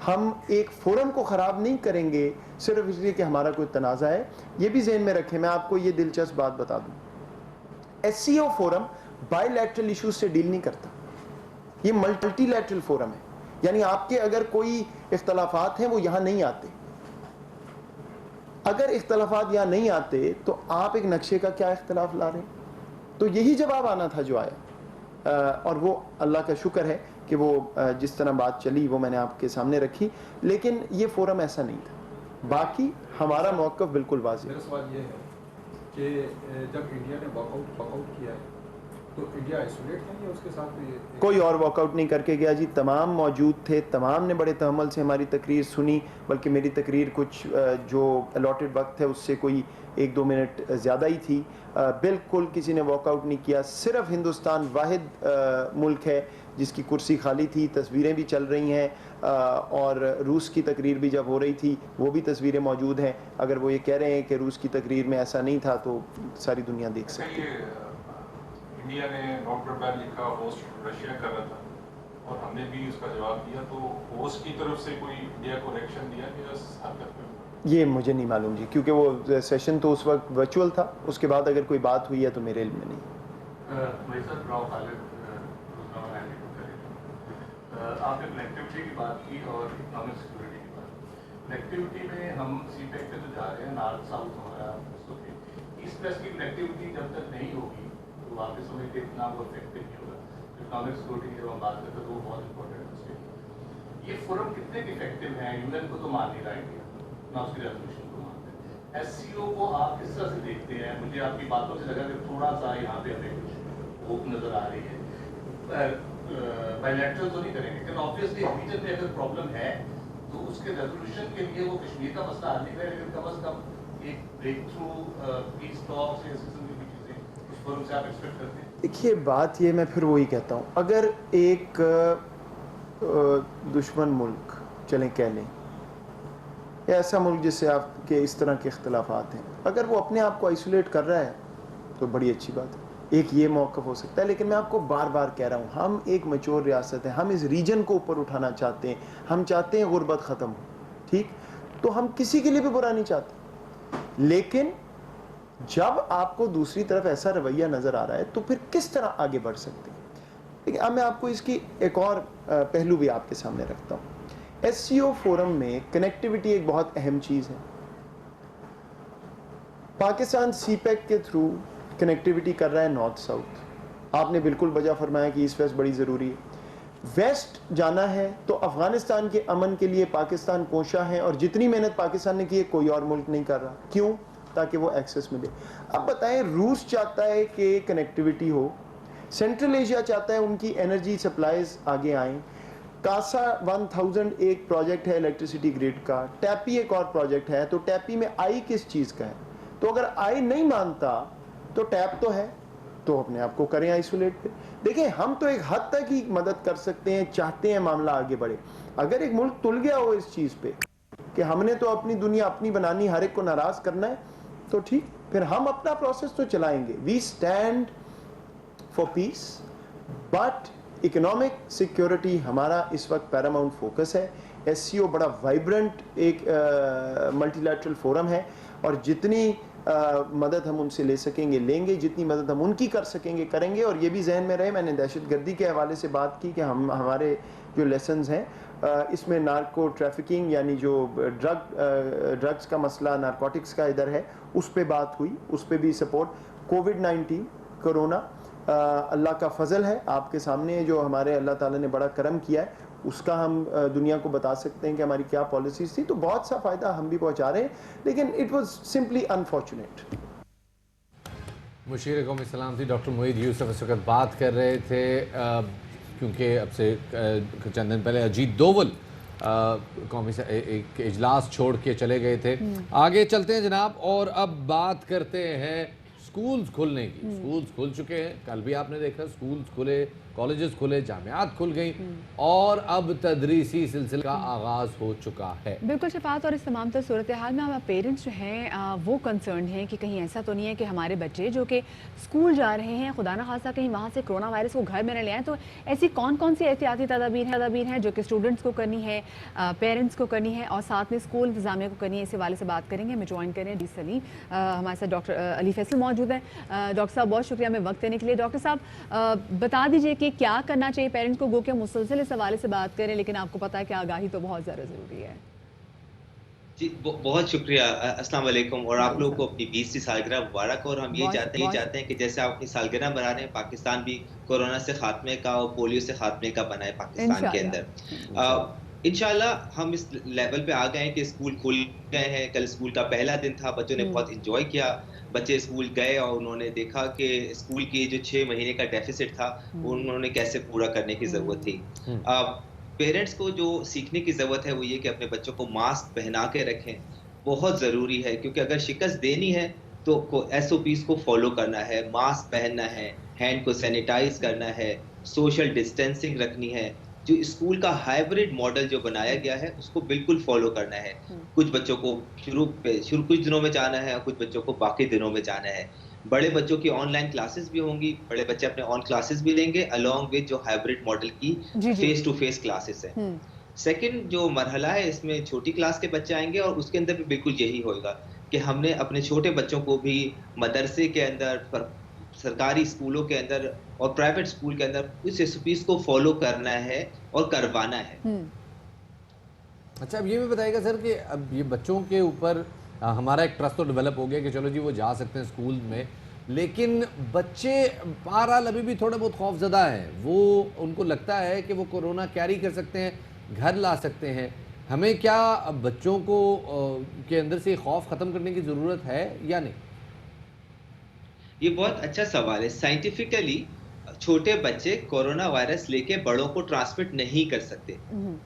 ہم ایک فورم کو خراب نہیں کریں گے صرف اس لیے کہ ہمارا کوئی تنازع ہے. یہ بھی ذہن میں رکھیں. میں آپ کو یہ دلچسپ بات بتا دوں، S C O forum bilateral issues سے ڈیل نہیں کرتا، یہ ملٹی لیٹرل فورم ہے. یعنی آپ کے اگر کوئی اختلافات ہیں وہ یہاں نہیں آتے. اگر اختلافات یہاں نہیں آتے تو آپ ایک نقشے کا کیا اختلاف لا رہے ہیں؟ تو یہی جواب آنا تھا جو آیا، اور وہ اللہ کا شکر ہے کہ وہ جس طرح بات چلی وہ میں نے آپ کے سامنے رکھی. لیکن یہ فورم ایسا نہیں تھا. باقی ہمارا موقف بالکل واضح ہے. میرا سوال یہ ہے کہ جب انڈیا نے واک آؤٹ کیا ہے تو انڈیا آئسولیٹ ہے یا اس کے ساتھ بھی؟ کوئی اور واک آؤٹ نہیں کر کے گیا جی. تمام موجود تھے، تمام نے بڑے تحمل سے ہماری تقریر سنی. بلکہ میری تقریر کچھ جو الاٹڈ وقت ہے اس سے کوئی 1-2 منٹ زیادہ ہی تھی. بالکل کسی نے واک آؤٹ نہیں کیا. صرف ہندوستان واحد ملک ہے جس کی کرسی خالی تھی. تصویریں بھی چل رہی ہیں، اور روس کی تقریر بھی جب ہو رہی تھی وہ بھی تصویریں موجود ہیں. اگر وہ یہ کہہ رہے ہیں کہ روس کی تقریر میں ایسا نہیں تھا تو ساری دنیا دیکھ سکتی ہے. انڈیا نے نوٹ پر بین لکھا، ہوسٹ رشیا کر رہا تھا اور ہم نے بھی اس کا جواب دیا. تو ہوسٹ کی طرف سے کوئی انڈیا کو ریئیکشن دیا کہ اس حرکت میں؟ یہ مجھے نہیں معلوم جی، کیونکہ وہ سیشن تو اس وقت ورچوئل تھا. اس کے بعد اگر کوئی بات ہوئی ہے تو میرے علم میں نہیں. آپ نے کنیکٹیوٹی کی بات کی اور اکنامک سیکورٹی کی بات. کنیکٹیوٹی میں ہم سی پیک پہ تو جا رہے ہیں، نارتھ ساؤتھ ہمارا ایسٹ ویسٹ کی کنیکٹیوٹی جب تک نہیں ہوگی تو آپ سمجھ کے اتنا وہ افیکٹو نہیں ہوگا. اکنامک سیکورٹی کی جب ہم بات کرتے ہیں تو وہ بہت امپورٹنٹ ہے. یہ فورم کتنے افیکٹو ہیں؟ یو این کو تو مان نہیں رہا انڈیا، نہ اس کی ریزولوشن کو مانتے ہیں. ایس سی او کو آپ کس طرح سے دیکھتے ہیں؟ مجھے آپ کی باتوں سے لگا کہ تھوڑا سا یہاں پہ ہمیں کچھ ہوپ نظر آ رہی ہے. بائی لیٹرل تو نہیں کریں گے لیکن آبویسلی ریجن میں اگر پرابلم ہے تو اس کے ریزولوشن کے لیے وہ کشمیر کا مسئلہ حل نہیں کرے، لیکن کم از کم ایک بریک تھرو پیس ٹاکس یا اس قسم کی چیزیں اس فورم سے آپ ایکسپیکٹ کرتے ہیں. دیکھیے بات یہ، میں پھر وہی کہتا ہوں، اگر ایک دشمن ملک چلیں کہہ لیں یا ایسا ملک جس سے آپ کے اس طرح کے اختلافات ہیں، اگر وہ اپنے آپ کو آئسولیٹ کر رہا ہے تو بڑی اچھی بات ہے. एक ये मौक़िफ़ हो सकता है, लेकिन मैं आपको बार बार कह रहा हूँ, हम एक मैच्योर रियासत है, हम इस रीजन को ऊपर उठाना चाहते हैं, हम चाहते हैं गुर्बत ख़त्म हो, ठीक, तो हम किसी के लिए भी बुरा नहीं चाहते, लेकिन जब आपको दूसरी तरफ ऐसा रवैया नज़र आ रहा है तो फिर किस तरह आगे बढ़ सकते हैं। लेकिन अब मैं आपको इसकी एक और पहलू भी आपके सामने रखता हूँ। SCO फोरम में कनेक्टिविटी एक बहुत अहम चीज़ है। पाकिस्तान CPEC के थ्रू कनेक्टिविटी कर रहा है नॉर्थ साउथ। आपने बिल्कुल वजह फरमाया कि ईस्ट वेस्ट बड़ी ज़रूरी है। वेस्ट जाना है तो अफ़गानिस्तान के अमन के लिए पाकिस्तान कोशा है, और जितनी मेहनत पाकिस्तान ने की है कोई और मुल्क नहीं कर रहा। क्यों? ताकि वो एक्सेस मिले। अब बताएं, रूस चाहता है कि कनेक्टिविटी हो, सेंट्रल एशिया चाहता है उनकी एनर्जी सप्लाईज आगे आएँ, कासा 1000 एक प्रोजेक्ट है इलेक्ट्रिसिटी ग्रिड का, टैपी एक और प्रोजेक्ट है, तो टैपी में आई किस चीज़ का है? तो अगर आई नहीं मानता तो टैप तो है, तो अपने आप को करें आइसोलेट पे। देखिए, हम तो एक हद तक ही मदद कर सकते हैं, चाहते हैं मामला आगे बढ़े। अगर एक मुल्क तुल गया हो इस चीज़ पे कि हमने तो अपनी दुनिया अपनी बनानी, हर एक को नाराज़ करना है, तो ठीक, फिर हम अपना प्रोसेस तो चलाएंगे। We stand for peace, but economic security हमारा इस वक्त पैरामाउंट फोकस है। SCO बड़ा वाइब्रेंट एक मल्टीलैटरल फोरम है, और जितनी मदद हम उनसे ले सकेंगे लेंगे, जितनी मदद हम उनकी कर सकेंगे करेंगे। और ये भी जहन में रहे, मैंने दहशतगर्दी के हवाले से बात की कि हमारे जो लेसन्स हैं इसमें नार्को ट्रैफिकिंग यानी जो ड्रग्स का मसला, नारकोटिक्स का इधर है, उस पे बात हुई, उस पे भी सपोर्ट। कोविड-19 कोरोना अल्लाह का फजल है, आपके सामने जो हमारे अल्लाह ताला ने बड़ा करम किया है, उसका हम दुनिया को बता सकते हैं कि हमारी क्या पॉलिसीज थी। तो बहुत सा फ़ायदा हम भी पहुंचा रहे हैं, लेकिन इट वाज सिंपली अनफॉर्चुनेट। मुशीर कौमी सलामती डॉक्टर मोईद यूसुफ इस वक्त बात कर रहे थे, क्योंकि अब से चंद दिन पहले अजीत दोवल कौमी एक इजलास छोड़ के चले गए थे। आगे चलते हैं जनाब, और अब बात करते हैं स्कूल्स खुलने की। स्कूल्स खुल चुके हैं, कल भी आपने देखा स्कूल्स खुले, कॉलेजेस खुले, जामियात खुल गई, और अब तदरीसी सिलसिले का आगाज़ हो चुका है। बिल्कुल शफात, और इस तमाम तर सूरत हाल में हमारे पेरेंट्स जो हैं वो कंसर्न हैं कि कहीं ऐसा तो नहीं है कि हमारे बच्चे जो कि स्कूल जा रहे हैं, खुदा न खासा कहीं वहाँ से कोरोना वायरस को घर में न ले आएँ। तो ऐसी कौन कौन सी एहतियाती तदाबीर हैं जो कि स्टूडेंट्स को करनी है, पेरेंट्स को करनी है, और साथ में स्कूल इंतजामिया को करनी है? इस हवाले से बात करेंगे। हमें ज्वाइन करें डी सलीम, हमारे साथ डॉक्टर अली फैसल मौजूद हैं। डॉक्टर साहब, बहुत शुक्रिया हमें वक्त देने के लिए। डॉक्टर साहब, बता दीजिए कि क्या करना चाहिए पेरेंट्स को? गो के मुसलसल इस हवाले से बात करें, लेकिन आपको पता है कि आगाही तो बहुत ज़्यादा ज़रूरी है। जी बहुत शुक्रिया, अस्सलाम वालेकुम, और आप लोगों को अपनी 20वीं सालगिरह मुबारक। और हम ये चाहते हैं कि जैसे आप अपनी सालगिरह मना रहे हैं, पाकिस्तान भी कोरोना से खात्मे का और पोलियो से खात्मे का बनाए पाकिस्तान के अंदर। इंशाल्लाह हम इस लेवल पे आ गए हैं कि स्कूल खुल गए हैं। कल स्कूल का पहला दिन था, बच्चों ने बहुत इंजॉय किया। बच्चे स्कूल गए और उन्होंने देखा कि स्कूल की जो 6 महीने का डेफिसिट था उन्होंने कैसे पूरा करने की ज़रूरत थी। पेरेंट्स को जो सीखने की ज़रूरत है वो ये कि अपने बच्चों को मास्क पहना के रखें, बहुत ज़रूरी है, क्योंकि अगर शिकस्त देनी है तो SOPs को फॉलो करना है, मास्क पहनना है, हैंड को सैनिटाइज करना है, सोशल डिस्टेंसिंग रखनी है। जो स्कूल का हाइब्रिड मॉडल जो बनाया गया है उसको बिल्कुल फॉलो करना है। कुछ बच्चों को शुरू कुछ दिनों में जाना है, कुछ बच्चों को बाकी दिनों में जाना है। बड़े बच्चों की ऑनलाइन क्लासेस भी होंगी, बड़े बच्चे अपने ऑन क्लासेस भी लेंगे अलॉन्ग विद जो हाइब्रिड मॉडल की फेस टू फेस क्लासेस है। सेकंड जो मरहला है इसमें छोटी क्लास के बच्चे आएंगे, और उसके अंदर भी बिल्कुल यही होगा कि हमने अपने छोटे बच्चों को भी मदरसे के अंदर, सरकारी स्कूलों के अंदर और प्राइवेट स्कूल के अंदर उस SOPs को फॉलो करना है और करवाना है। अच्छा, अब ये भी बताइएगा सर कि अब ये बच्चों के ऊपर हमारा एक ट्रस्ट तो डेवलप हो गया कि चलो जी वो जा सकते हैं स्कूल में, लेकिन बच्चे बहरहाल अभी भी थोड़े बहुत खौफजदा हैं। वो उनको लगता है कि वो कोरोना कैरी कर सकते हैं, घर ला सकते हैं। हमें क्या बच्चों को के अंदर से खौफ ख़त्म करने की ज़रूरत है या नहीं? ये बहुत अच्छा सवाल है। साइंटिफिकली छोटे बच्चे कोरोना वायरस लेके बड़ों को ट्रांसमिट नहीं कर सकते।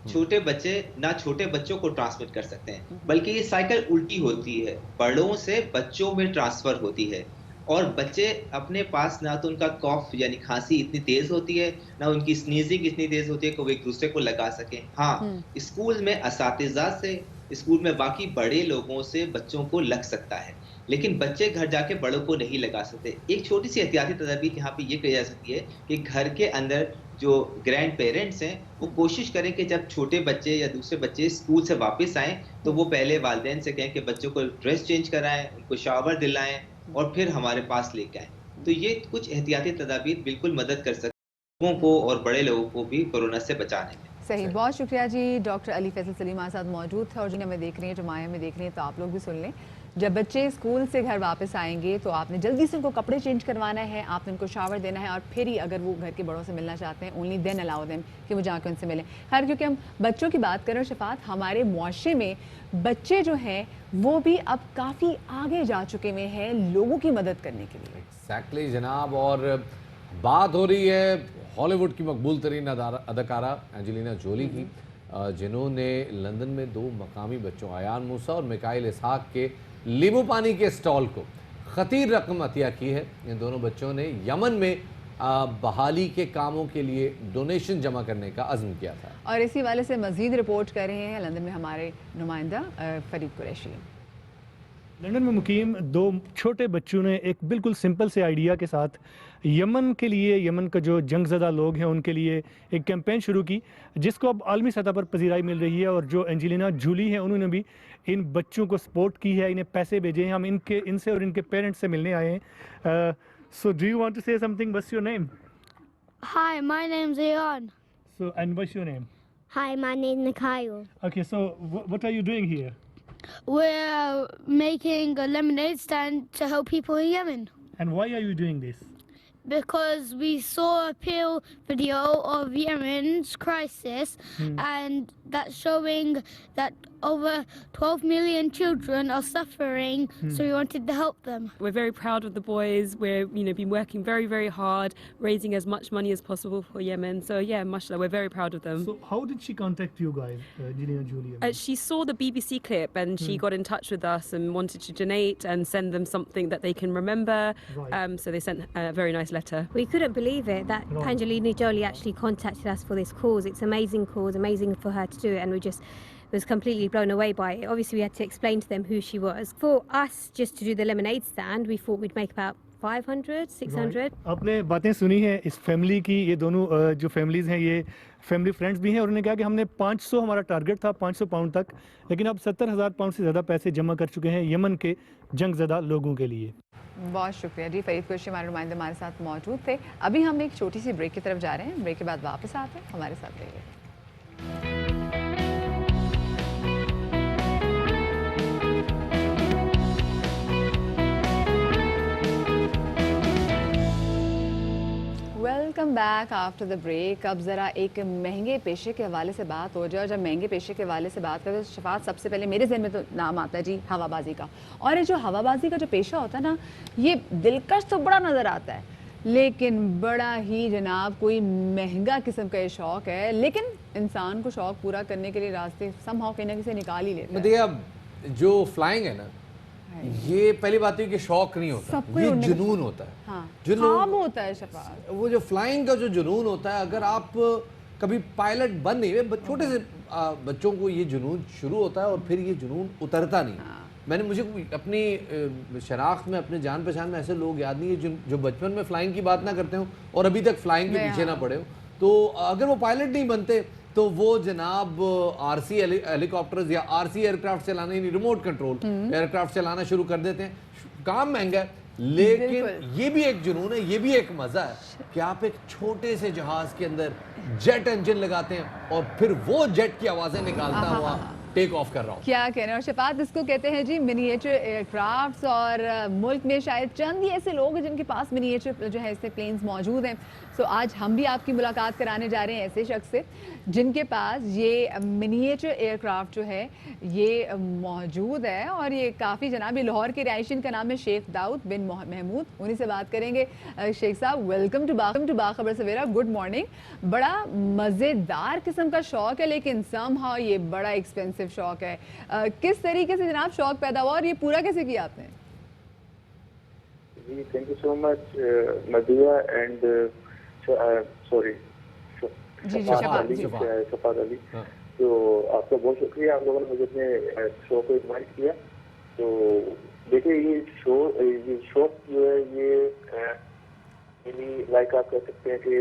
छोटे बच्चे ना छोटे बच्चों को ट्रांसमिट कर सकते हैं, बल्कि ये साइकिल उल्टी होती है, बड़ों से बच्चों में ट्रांसफर होती है। और बच्चे अपने पास ना तो उनका कॉफ यानी खांसी इतनी तेज होती है, ना उनकी स्नीजिंग इतनी तेज होती है कि वो एक दूसरे को लगा सकें। हाँ, स्कूल में असातिज़ा से, स्कूल में बाकी बड़े लोगों से बच्चों को लग सकता है। لیکن بچے گھر جا کے بڑوں کو نہیں لگا سکتے. ایک چھوٹی سی احتیاطی تدابیر یہاں پہ یہ کی جا سکتی ہے کہ گھر کے اندر جو گرینڈ پیرنٹس ہیں وہ کوشش کریں کہ جب چھوٹے بچے یا دوسرے بچے اسکول سے واپس آئیں تو وہ پہلے والدین سے کہیں کہ بچوں کو ڈریس چینج کرائیں, ان کو شاور دلائیں اور پھر ہمارے پاس لے کے آئیں. تو یہ کچھ احتیاطی تدابیر بالکل مدد کر سکتے ہیں لوگوں کو اور بڑے لوگوں کو بھی کورونا سے بچانے میں. صحیح, بہت شکریہ جی. ڈاکٹر علی فیصل سلیم ہمارے ساتھ موجود تھے, اور جنہیں ہمیں دیکھ رہی ہیں, جو مائیں ہمیں دیکھ رہی ہیں, تو آپ لوگ بھی سن لیں. جب بچے اسکول سے گھر واپس آئیں گے تو آپ نے جلدی سے ان کو کپڑے چینج کروانا ہے, آپ نے ان کو شاور دینا ہے, اور پھر ہی اگر وہ گھر کے بڑوں سے ملنا چاہتے ہیں اونلی دین الاؤ دیم کہ وہ جا کے ان سے ملیں. خیر, کیونکہ ہم بچوں کی بات کریں, شفاعت, ہمارے معاشرے میں بچے جو ہیں وہ بھی اب کافی آگے جا چکے ہوئے ہیں لوگوں کی مدد کرنے کے لیے. ایگزیکٹلی جناب. اور بات ہو رہی ہے ہالی ووڈ کی مقبول ترین اداکارہ اینجلینا جولی کی, جنہوں نے لندن میں 2 مقامی بچوں ایان موسیٰ اور میکائل اسحاق کے لیمو پانی کے سٹال کو خطیر رقم عطیہ کی ہے. ان دونوں بچوں نے یمن میں بحالی کے کاموں کے لیے ڈونیشن جمع کرنے کا عزم کیا تھا. اور اسی والے سے مزید رپورٹ کر رہے ہیں لندن میں ہمارے نمائندہ فرید قریشی. لندن میں مقیم 2 چھوٹے بچوں نے ایک بالکل سمپل سے آئیڈیا کے ساتھ یمن کے لیے, یمن کا جو جنگ زدہ لوگ ہیں ان کے لیے ایک کیمپین شروع کی, جس کو اب عالمی سطح پر پذیرائی مل رہی ہے. اور جو اینجلینا جولی ہیں انہوں نے بھی ان بچوں کو سپورٹ کی ہے, انہیں پیسے بھیجے ہیں. ہم ان سے اور ان کے پیرنٹس سے ملنے آئے ہیں. So do you want to say something? What's your name? Hi, my name's Ayan. So and what's your name? Hi, my name's Mikhail. Okay, so what are you doing here? We're making a lemonade stand to help people in Yemen And why are you doing this? because we saw a appeal video of Yemen's crisis and that's showing that over 12 million children are suffering, so we wanted to help them. We're very proud of the boys. We're been working very, very hard, raising as much money as possible for Yemen. So yeah, mashallah, we're very proud of them. So how did she contact you guys, Angelina Jolie? She saw the BBC clip and she got in touch with us and wanted to donate and send them something that they can remember. Right. So they sent a very nice letter. We couldn't believe it that Angelina Jolie actually contacted us for this cause. It's an amazing cause, amazing for her to do it, and we just was completely blown away by it. Obviously we had to explain to them who she was. For us just to do the lemonade stand, we thought we'd make about 500, 600. آپ نے باتیں سنی ہیں اس family کی. یہ دونوں جو families ہیں یہ فیملی فرینڈز بھی ہیں, اور انہوں نے کہا کہ ہم نے 500 ہمارا ٹارگٹ تھا 500 پاؤنڈ تک, لیکن اب 70,000 پاؤنڈ سے زیادہ پیسے جمع کر چکے ہیں یمن کے جنگ زدہ لوگوں کے لیے. بہت شکریہ جی. فرید قریشی ہمارے نمائندے ہمارے ساتھ موجود تھے. ابھی ہم ایک چھوٹی سی بریک کی طرف جا رہے ہیں, بریک کے بعد واپس آتے ہیں, ہمارے ساتھ رہیے. Welcome back after the break. اب ذرا ایک مہنگے پیشے کے حوالے سے بات ہو جائے, اور جب مہنگے پیشے کے حوالے سے بات کریں تو شفاعت سب سے پہلے میرے ذہن میں تو نام آتا ہے جی ہوا بازی کا. اور یہ جو ہوا بازی کا جو پیشہ ہوتا ہے نا, یہ دلکش تو بڑا نظر آتا ہے, لیکن بڑا ہی جناب کوئی مہنگا قسم کا یہ شوق ہے. لیکن انسان کو شوق پورا کرنے کے لیے راستے سم ہاؤ کہیں نہ کہیں نکال ہی لیتا ہے. اب جو فلائنگ ہے نا, یہ پہلی بات ہے کہ شوق نہیں ہوتا, یہ جنون ہوتا ہے. خواب ہوتا ہے شفاعت. وہ جو فلائنگ کا جو جنون ہوتا ہے, اگر آپ کبھی پائلٹ بن نہیں ہوئے, چھوٹے سے بچوں کو یہ جنون شروع ہوتا ہے اور پھر یہ جنون اترتا نہیں. میں نے مجھے اپنی شناخت میں اپنے جان پہچان میں ایسے لوگ یاد نہیں ہے جو بچپن میں فلائنگ کی بات نہ کرتے ہوں اور ابھی تک فلائنگ کے پیچھے نہ پڑے ہوں. تو اگر وہ پائلٹ نہیں بنتے تو وہ جناب آر سی ہیلی کاپٹرز یا آر سی ایئر کرافٹ چلانا, یعنی ریموٹ کنٹرول ایئر کرافٹ چلانا شروع کر دیتے ہیں. کام مہنگا ہے, لیکن یہ بھی ایک جنون ہے, یہ بھی ایک مزہ ہے کہ آپ ایک چھوٹے سے جہاز کے اندر جیٹ انجن لگاتے ہیں اور پھر وہ جیٹ کی آوازیں نکالتا ہوا ٹیک آف کر رہا ہوں. کیا کہنا ہے. اور شفاعت اس کو کہتے ہیں جی منیچر ایئر کرافٹس, اور ملک میں شاید چند ہی ایسے لوگ ہیں جن کے پاس منیچر جو ہے ایسے پلینز موجود ہیں. سو آج ہم بھی آپ کی ملاقات کرانے جا رہے ہیں ایسے شخص سے جن کے پاس یہ منیچر ایئر کرافٹ جو ہے یہ موجود ہے, اور یہ کافی جناب لاہور کے رہائشی, کا نام ہے شیخ داؤد بن محمود. انہیں سے بات کریں گے. شیخ صاحب ویلکم ٹو باخبر سویرا, گڈ مارننگ. بڑا مزیدار قسم کا شوق ہے, لیکن سم ہاؤ یہ بڑا ایکسپینسو شوق ہے. کس طریقے سے جناب شوق پیدا ہوا اور یہ پورا کیسے کیا آپ نے؟ جی thank you so much Madiha and sorry Shafaat Ali. تو آپ کا بہت شکریہ, آپ لوگوں نے مجھے اپنے شو کو انوائٹ کیا. تو देखिए ये शौक जो है ये लाइक आप कह सकते हैं कि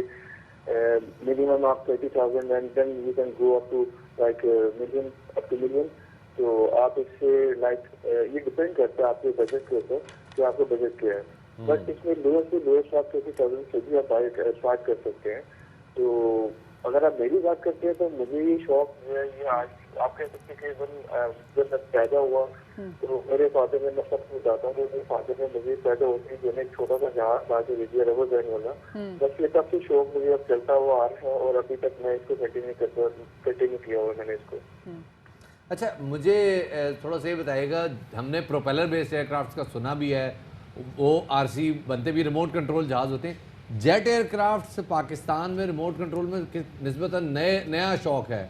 मिनिमम आप 30,000 and then you can go up to like million तो आप इससे लाइक ये डिपेंड करता है आपके बजट के ऊपर कि आपका बजट क्या है। बट इसमें लोएस्ट से लोएस्ट आप 30,000 से भी आप स्टार्ट कर सकते हैं। तो अगर आप मेरी बात करते हैं तो मुझे ये शौक जो है ये आज आप कह सकते हैं कि जब मैं पैदा हुआ तो मेरे फादर ने, मैं सबको बताता हूँ, मेरे फादर ने मुझे पैदा होते ही जो है एक छोटा सा जहाज बाकी रेडियो रबर बैंड वाला, बस ये तब से शौक मुझे अब चलता हुआ आ रहा है और अभी तक मैं इसको कंटिन्यू किया हुआ मैंने इसको। अच्छा, मुझे थोड़ा सा ये बताइएगा, हमने प्रोपेलर बेस्ड एयरक्राफ्ट का सुना भी है, वो आरसी बनते भी रिमोट कंट्रोल जहाज होते हैं। जेट एयरक्राफ्ट पाकिस्तान में रिमोट कंट्रोल में निस्बतन नया शौक है,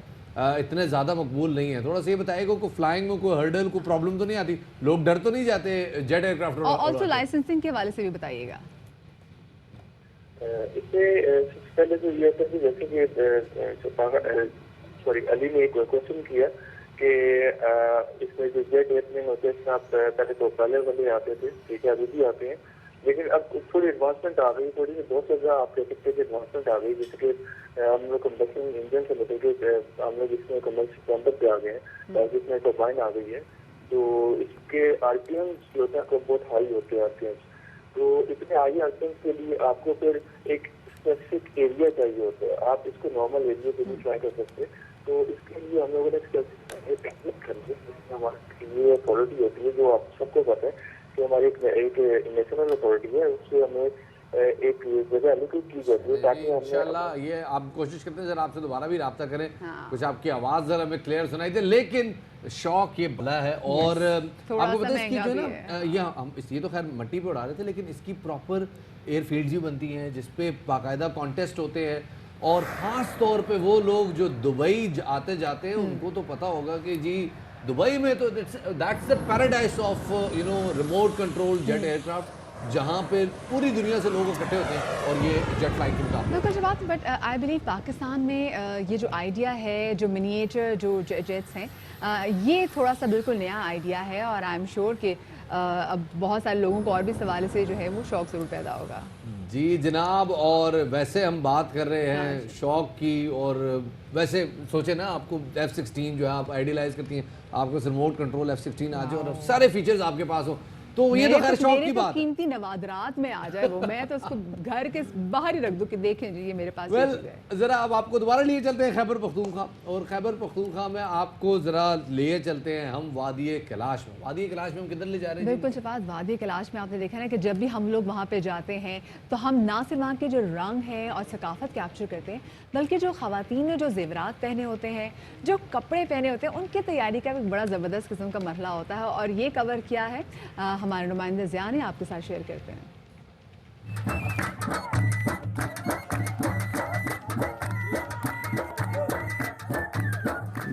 इतने ज़्यादा मकबूल नहीं है। थोड़ा सा ये बताइएगा कोई फ्लाइंग में कोई हर्डल कोई प्रॉब्लम तो नहीं आती, लोग डर तो नहीं जाते जेट एयरक्राफ्ट? और ऑल्सो लाइसेंसिंग के हवाले से भी बताइएगा। इससे पहले तो ये था कि जैसे कि अली ने एक क्वेश्चन किया कि इसमें जो जेट एयरप्लेन होते हैं इसमें आप पहले तो प्रोपेलर वाले आते थे, ठीक है, अभी भी आते हैं, लेकिन अब थोड़ी एडवांसमेंट आ गई, थोड़ी बहुत ज़्यादा आप कह सकते हैं एडवांसमेंट आ गई, जैसे कि हम लोग कंबशन इंजन से मतलब कि हम लोग इसमें कमर्शियल चैम्बर पे आ गए हैं और जिसमें टर्बाइन आ गई है, तो इसके आरपीएम्स जो होते हैं बहुत हाई होते हैं आरपीएम्स। तो इतने हाई आरपीएम्स के लिए आपको फिर एक स्पेसिफिक एरिया चाहिए होता है, आप इसको नॉर्मल एरिया पे भी ट्राई कर सकते हैं। तो इसके लिए हम लोगों ने टेक्निक करनी है, हमारी अथॉरिटी होती है जो आप सबको पता है कि हमारी एक नेशनल अथॉरिटी है, उससे हमें एक जगह एलोकेट की जाती है ताकि इंशाल्लाह ये आप कोशिश करते हैं जरा आपसे दोबारा भी रब्ता करें, कुछ आपकी आवाज़ जरा हमें क्लियर सुनाई दे। लेकिन शौक ये भला है और आपको पता है इसकी जो ना ये तो खैर मट्टी पे उड़ा रहे थे, लेकिन इसकी प्रॉपर एयरफील्ड्स भी बनती हैं जिसपे बाकायदा कॉन्टेस्ट होते हैं और ख़ास तौर पे वो लोग जो दुबई आते जाते हैं उनको तो पता होगा कि जी दुबई में तो that's the paradise of remote control jet aircraft, जहाँ पे पूरी दुनिया से लोग इकट्ठे होते हैं और ये जेट फ्लाइट के मुकाबले। बिल्कुल जी बात, बट आई बिलीव पाकिस्तान में ये जो आइडिया है, जो मिनिएचर जो जेट्स हैं, ये थोड़ा सा बिल्कुल नया आइडिया है और आई एम श्योर कि अब बहुत सारे लोगों को और भी सवाल से जो है वो शौक ज़रूर पैदा होगा। जी जनाब, और वैसे हम बात कर रहे हैं शौक की, और वैसे सोचे ना आपको F-16 जो है आप आइडियलाइज करती हैं, आपको रिमोट कंट्रोल F-16 आ जाए और सारे फीचर्स आपके पास हो, तो ये तो खैर शौक की बात है। कीमती नवादरात में आ जाए वो, मैं तो उसको घर के बाहर ही रख दूं कि देखें जी ये मेरे पास ज़रा अब आपको दोबारा लिए चलते हैं खैबर पख्तूनख्वा, और खैबर पख्तूनख्वा में आपको ज़रा लिए चलते हैं हम वादी कैलाश में। वादी कैलाश में हम किधर ले जा रहे हैं? बिल्कुल शफात, वादी कैलाश में आपने देखा ना कि जब भी हम लोग वहाँ पे जाते हैं तो हम ना सिर्फ वहाँ के जो रंग हैं और सकाफत कैप्चर करते हैं, बल्कि जो ख़वातीन ने जो जेवरात पहने होते हैं, जो कपड़े पहने होते हैं, उनकी तैयारी का एक बड़ा ज़बरदस्त किस्म का मरहला होता है और ये कवर किया है हमारे नुमाइंदे ज़िया ने, आपके साथ शेयर करते हैं।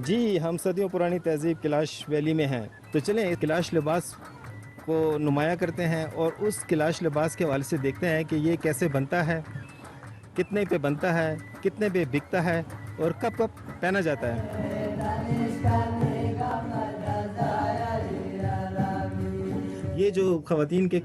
जी, हम सदियों पुरानी तहजीब कैलाश वैली में हैं, तो चलें कैलाश लिबास को नुमाया करते हैं और उस कैलाश लिबास के हवाले से देखते हैं कि ये कैसे बनता है, कितने पे बनता है, कितने पे बिकता है और कब कब पहना जाता है। ये जो ख़वातीन के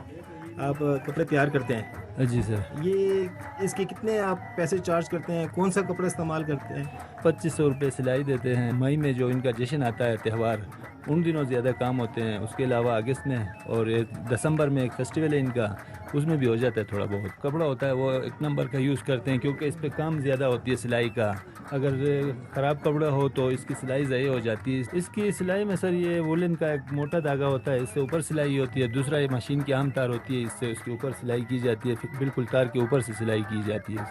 आप कपड़े तैयार करते हैं, जी सर, ये इसके कितने आप पैसे चार्ज करते हैं, कौन सा कपड़ा इस्तेमाल करते हैं? 2500 रुपये सिलाई देते हैं। मई में जो इनका जश्न आता है त्यौहार, उन दिनों ज़्यादा काम होते हैं, उसके अलावा अगस्त में और दिसंबर में एक फेस्टिवल है इनका, उसमें भी हो जाता है थोड़ा बहुत। कपड़ा होता है वो एक नंबर का यूज़ करते हैं क्योंकि इस पर काम ज़्यादा होती है सिलाई का। अगर ख़राब कपड़ा हो तो इसकी सिलाई ज़ाया हो जाती है। इसकी सिलाई में सर ये वुलन का एक मोटा धागा होता है, इससे ऊपर सिलाई होती है। दूसरा ये मशीन की आम तार होती है, इससे उसके ऊपर सिलाई की जाती है, फिर बिल्कुल तार के ऊपर से सिलाई की जाती है।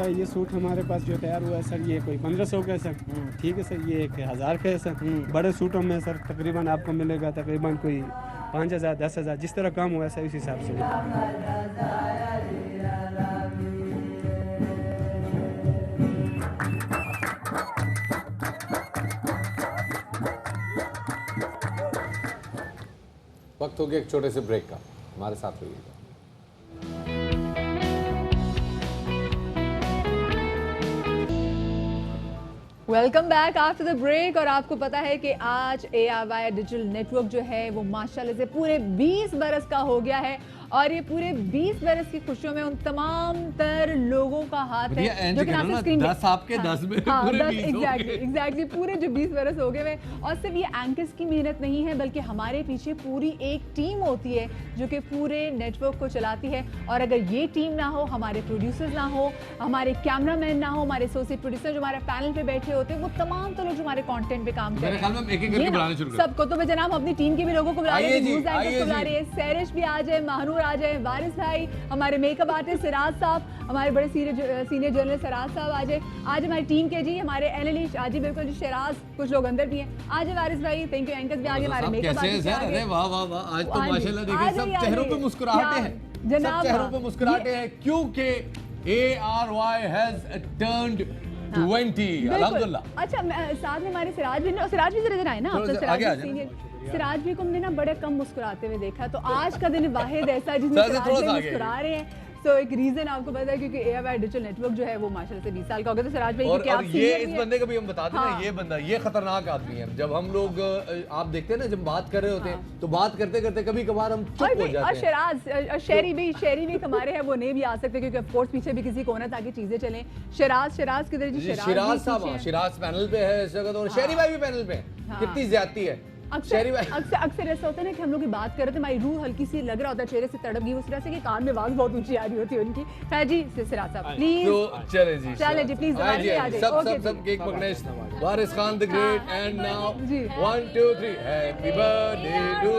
ये सूट हमारे पास जो तैयार हुआ है सर, ये कोई 1500 का है सर, ठीक है सर। ये 1000 का है सर। बड़े सूटों में सर तकरीबन आपको मिलेगा तकरीबन कोई 5000 10,000, जिस तरह काम हुआ है सर उस हिसाब से। वक्त हो गया एक छोटे से ब्रेक का, हमारे साथ रहिएगा। Welcome back after the break. और आपको पता है कि आज ARY डिजिटल नेटवर्क जो है वो माशाल्लाह से पूरे 20 बरस का हो गया है और ये पूरे 20 बरस की खुशियों में उन तमाम तर लोगों का हाथ है जो कि ना स्क्रीन 10 आपके 10 में पूरे 20 एग्जैक्टली पूरे जो 20 बरस हो गए हैं। और सिर्फ ये एंकर्स की मेहनत नहीं है बल्कि हमारे पीछे पूरी एक टीम होती है जो कि पूरे नेटवर्क को चलाती है। और अगर ये टीम ना हो, हमारे प्रोड्यूसर्स ना हो, हमारे कैमरामैन ना हो, हमारे एसोसिएट प्रोड्यूसर जो हमारे पैनल पे बैठे होते हैं, वो तमाम तो लोग जो हमारे कंटेंट पे काम कर रहे हैं सबको, तो मैं जनाब अपनी टीम के भी लोगों को बुला रही है, न्यूज़ एंकर्स को बुला रही है, सैरिश भी आ जाए, महानूर आ जाए, वारिस भाई, हमारे मेकअप आर्टिस्ट सिराज साहब, हमारे बड़े सीनियर जर्नलिस्ट सिराज साहब आ जाए, आज हमारी टीम के जी हमारे एनालिस्ट आज बिल्कुल जी शहराज, कुछ लोग अंदर भी हैं, आज वारिस भाई, थैंक यू, एंकर्स भी आगे, हमारे मेकअप आर्टिस्ट आ गए। वाह वाह वाह, आज तो माशाल्लाह देखिए सब चेहरों पे मुस्कुराहटे हैं, सब चेहरों पे मुस्कुराहटे हैं क्योंकि ARY has turned 20 अल्हम्दुलिल्लाह। अच्छा साथ में हमारे सिराज भी जरा जरा आए ना, आप तो सिराज भी को हमने ना बड़े कम मुस्कुराते हुए देखा, तो आज का दिन वाहिद ऐसा जिसमें सिराज भी मुस्कुरा रहे हैं। तो एक रीजन आपको पता है क्योंकि ARY डिजिटल नेटवर्क जो है वो माशाल्लाह से 20 साल का हो गया। तो सिराज भाई और ये इस बंदे का भी हम बताते हैं, ये बंदा ये खतरनाक आदमी है। जब हम लोग आप देखते हैं ना, जब बात कर रहे होते हैं तो बात करते करते कभी कभार हम चुप हो जाते हैं। और शहराज शहरी भी हमारे हैं, वो नहीं भी आ सकते क्योंकि ऑफ कोर्स पीछे भी किसी को ना ताकि चीजें चलें। शहराज किधर जी? शहराज साहब, शहराज पैनल पे है इस जगह, और शहरी भाई भी पैनल पे है। कितनी ज्यादती है। अक्सर ऐसा होता है ना कि हम लोग की बात कर रहे थे, हमारी रूह हल्की सी लग रहा होता है, चेहरे से तड़प गई उस तरह से कि कान में आवाज बहुत ऊंची आ रही होती है उनकी। है जी सिराज साहब प्लीज, चले जी प्लीज सब केक पकड़े। Waris Khan the great and now 1 2 3 happy birthday to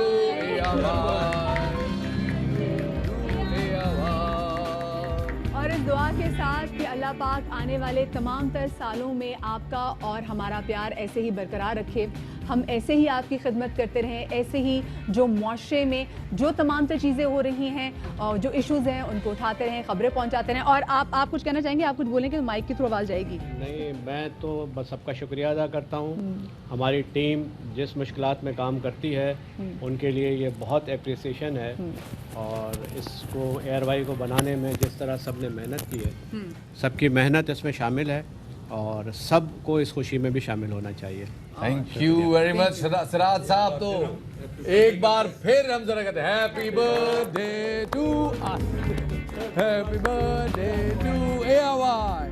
और इस दुआ के साथ कि अल्लाह पाक आने वाले तमाम तर सालों में आपका और हमारा प्यार ऐसे ही बरकरार रखे, हम ऐसे ही आपकी खिदमत करते रहें, ऐसे ही जो मुआशरे में जो तमाम तर चीज़ें हो रही हैं और जो इश्यूज़ हैं उनको उठाते रहें, खबरें पहुंचाते रहें। और आप कुछ कहना चाहेंगे? आप कुछ बोलें कि माइक के थ्रू आवाज़ जाएगी। नहीं, मैं तो बस सबका शुक्रिया अदा करता हूँ। हमारी टीम जिस मुश्किलात में काम करती है उनके लिए ये बहुत एप्रिसिएशन है, और इसको ARY को बनाने में जिस तरह सब ने मेहनत की है, सबकी मेहनत इसमें शामिल है और सबको इस खुशी में भी शामिल होना चाहिए। Thank you very much Siraj साहब। तो एक बार फिर हम जरा कहते हैं हैप्पी बर्थडे टू ARY।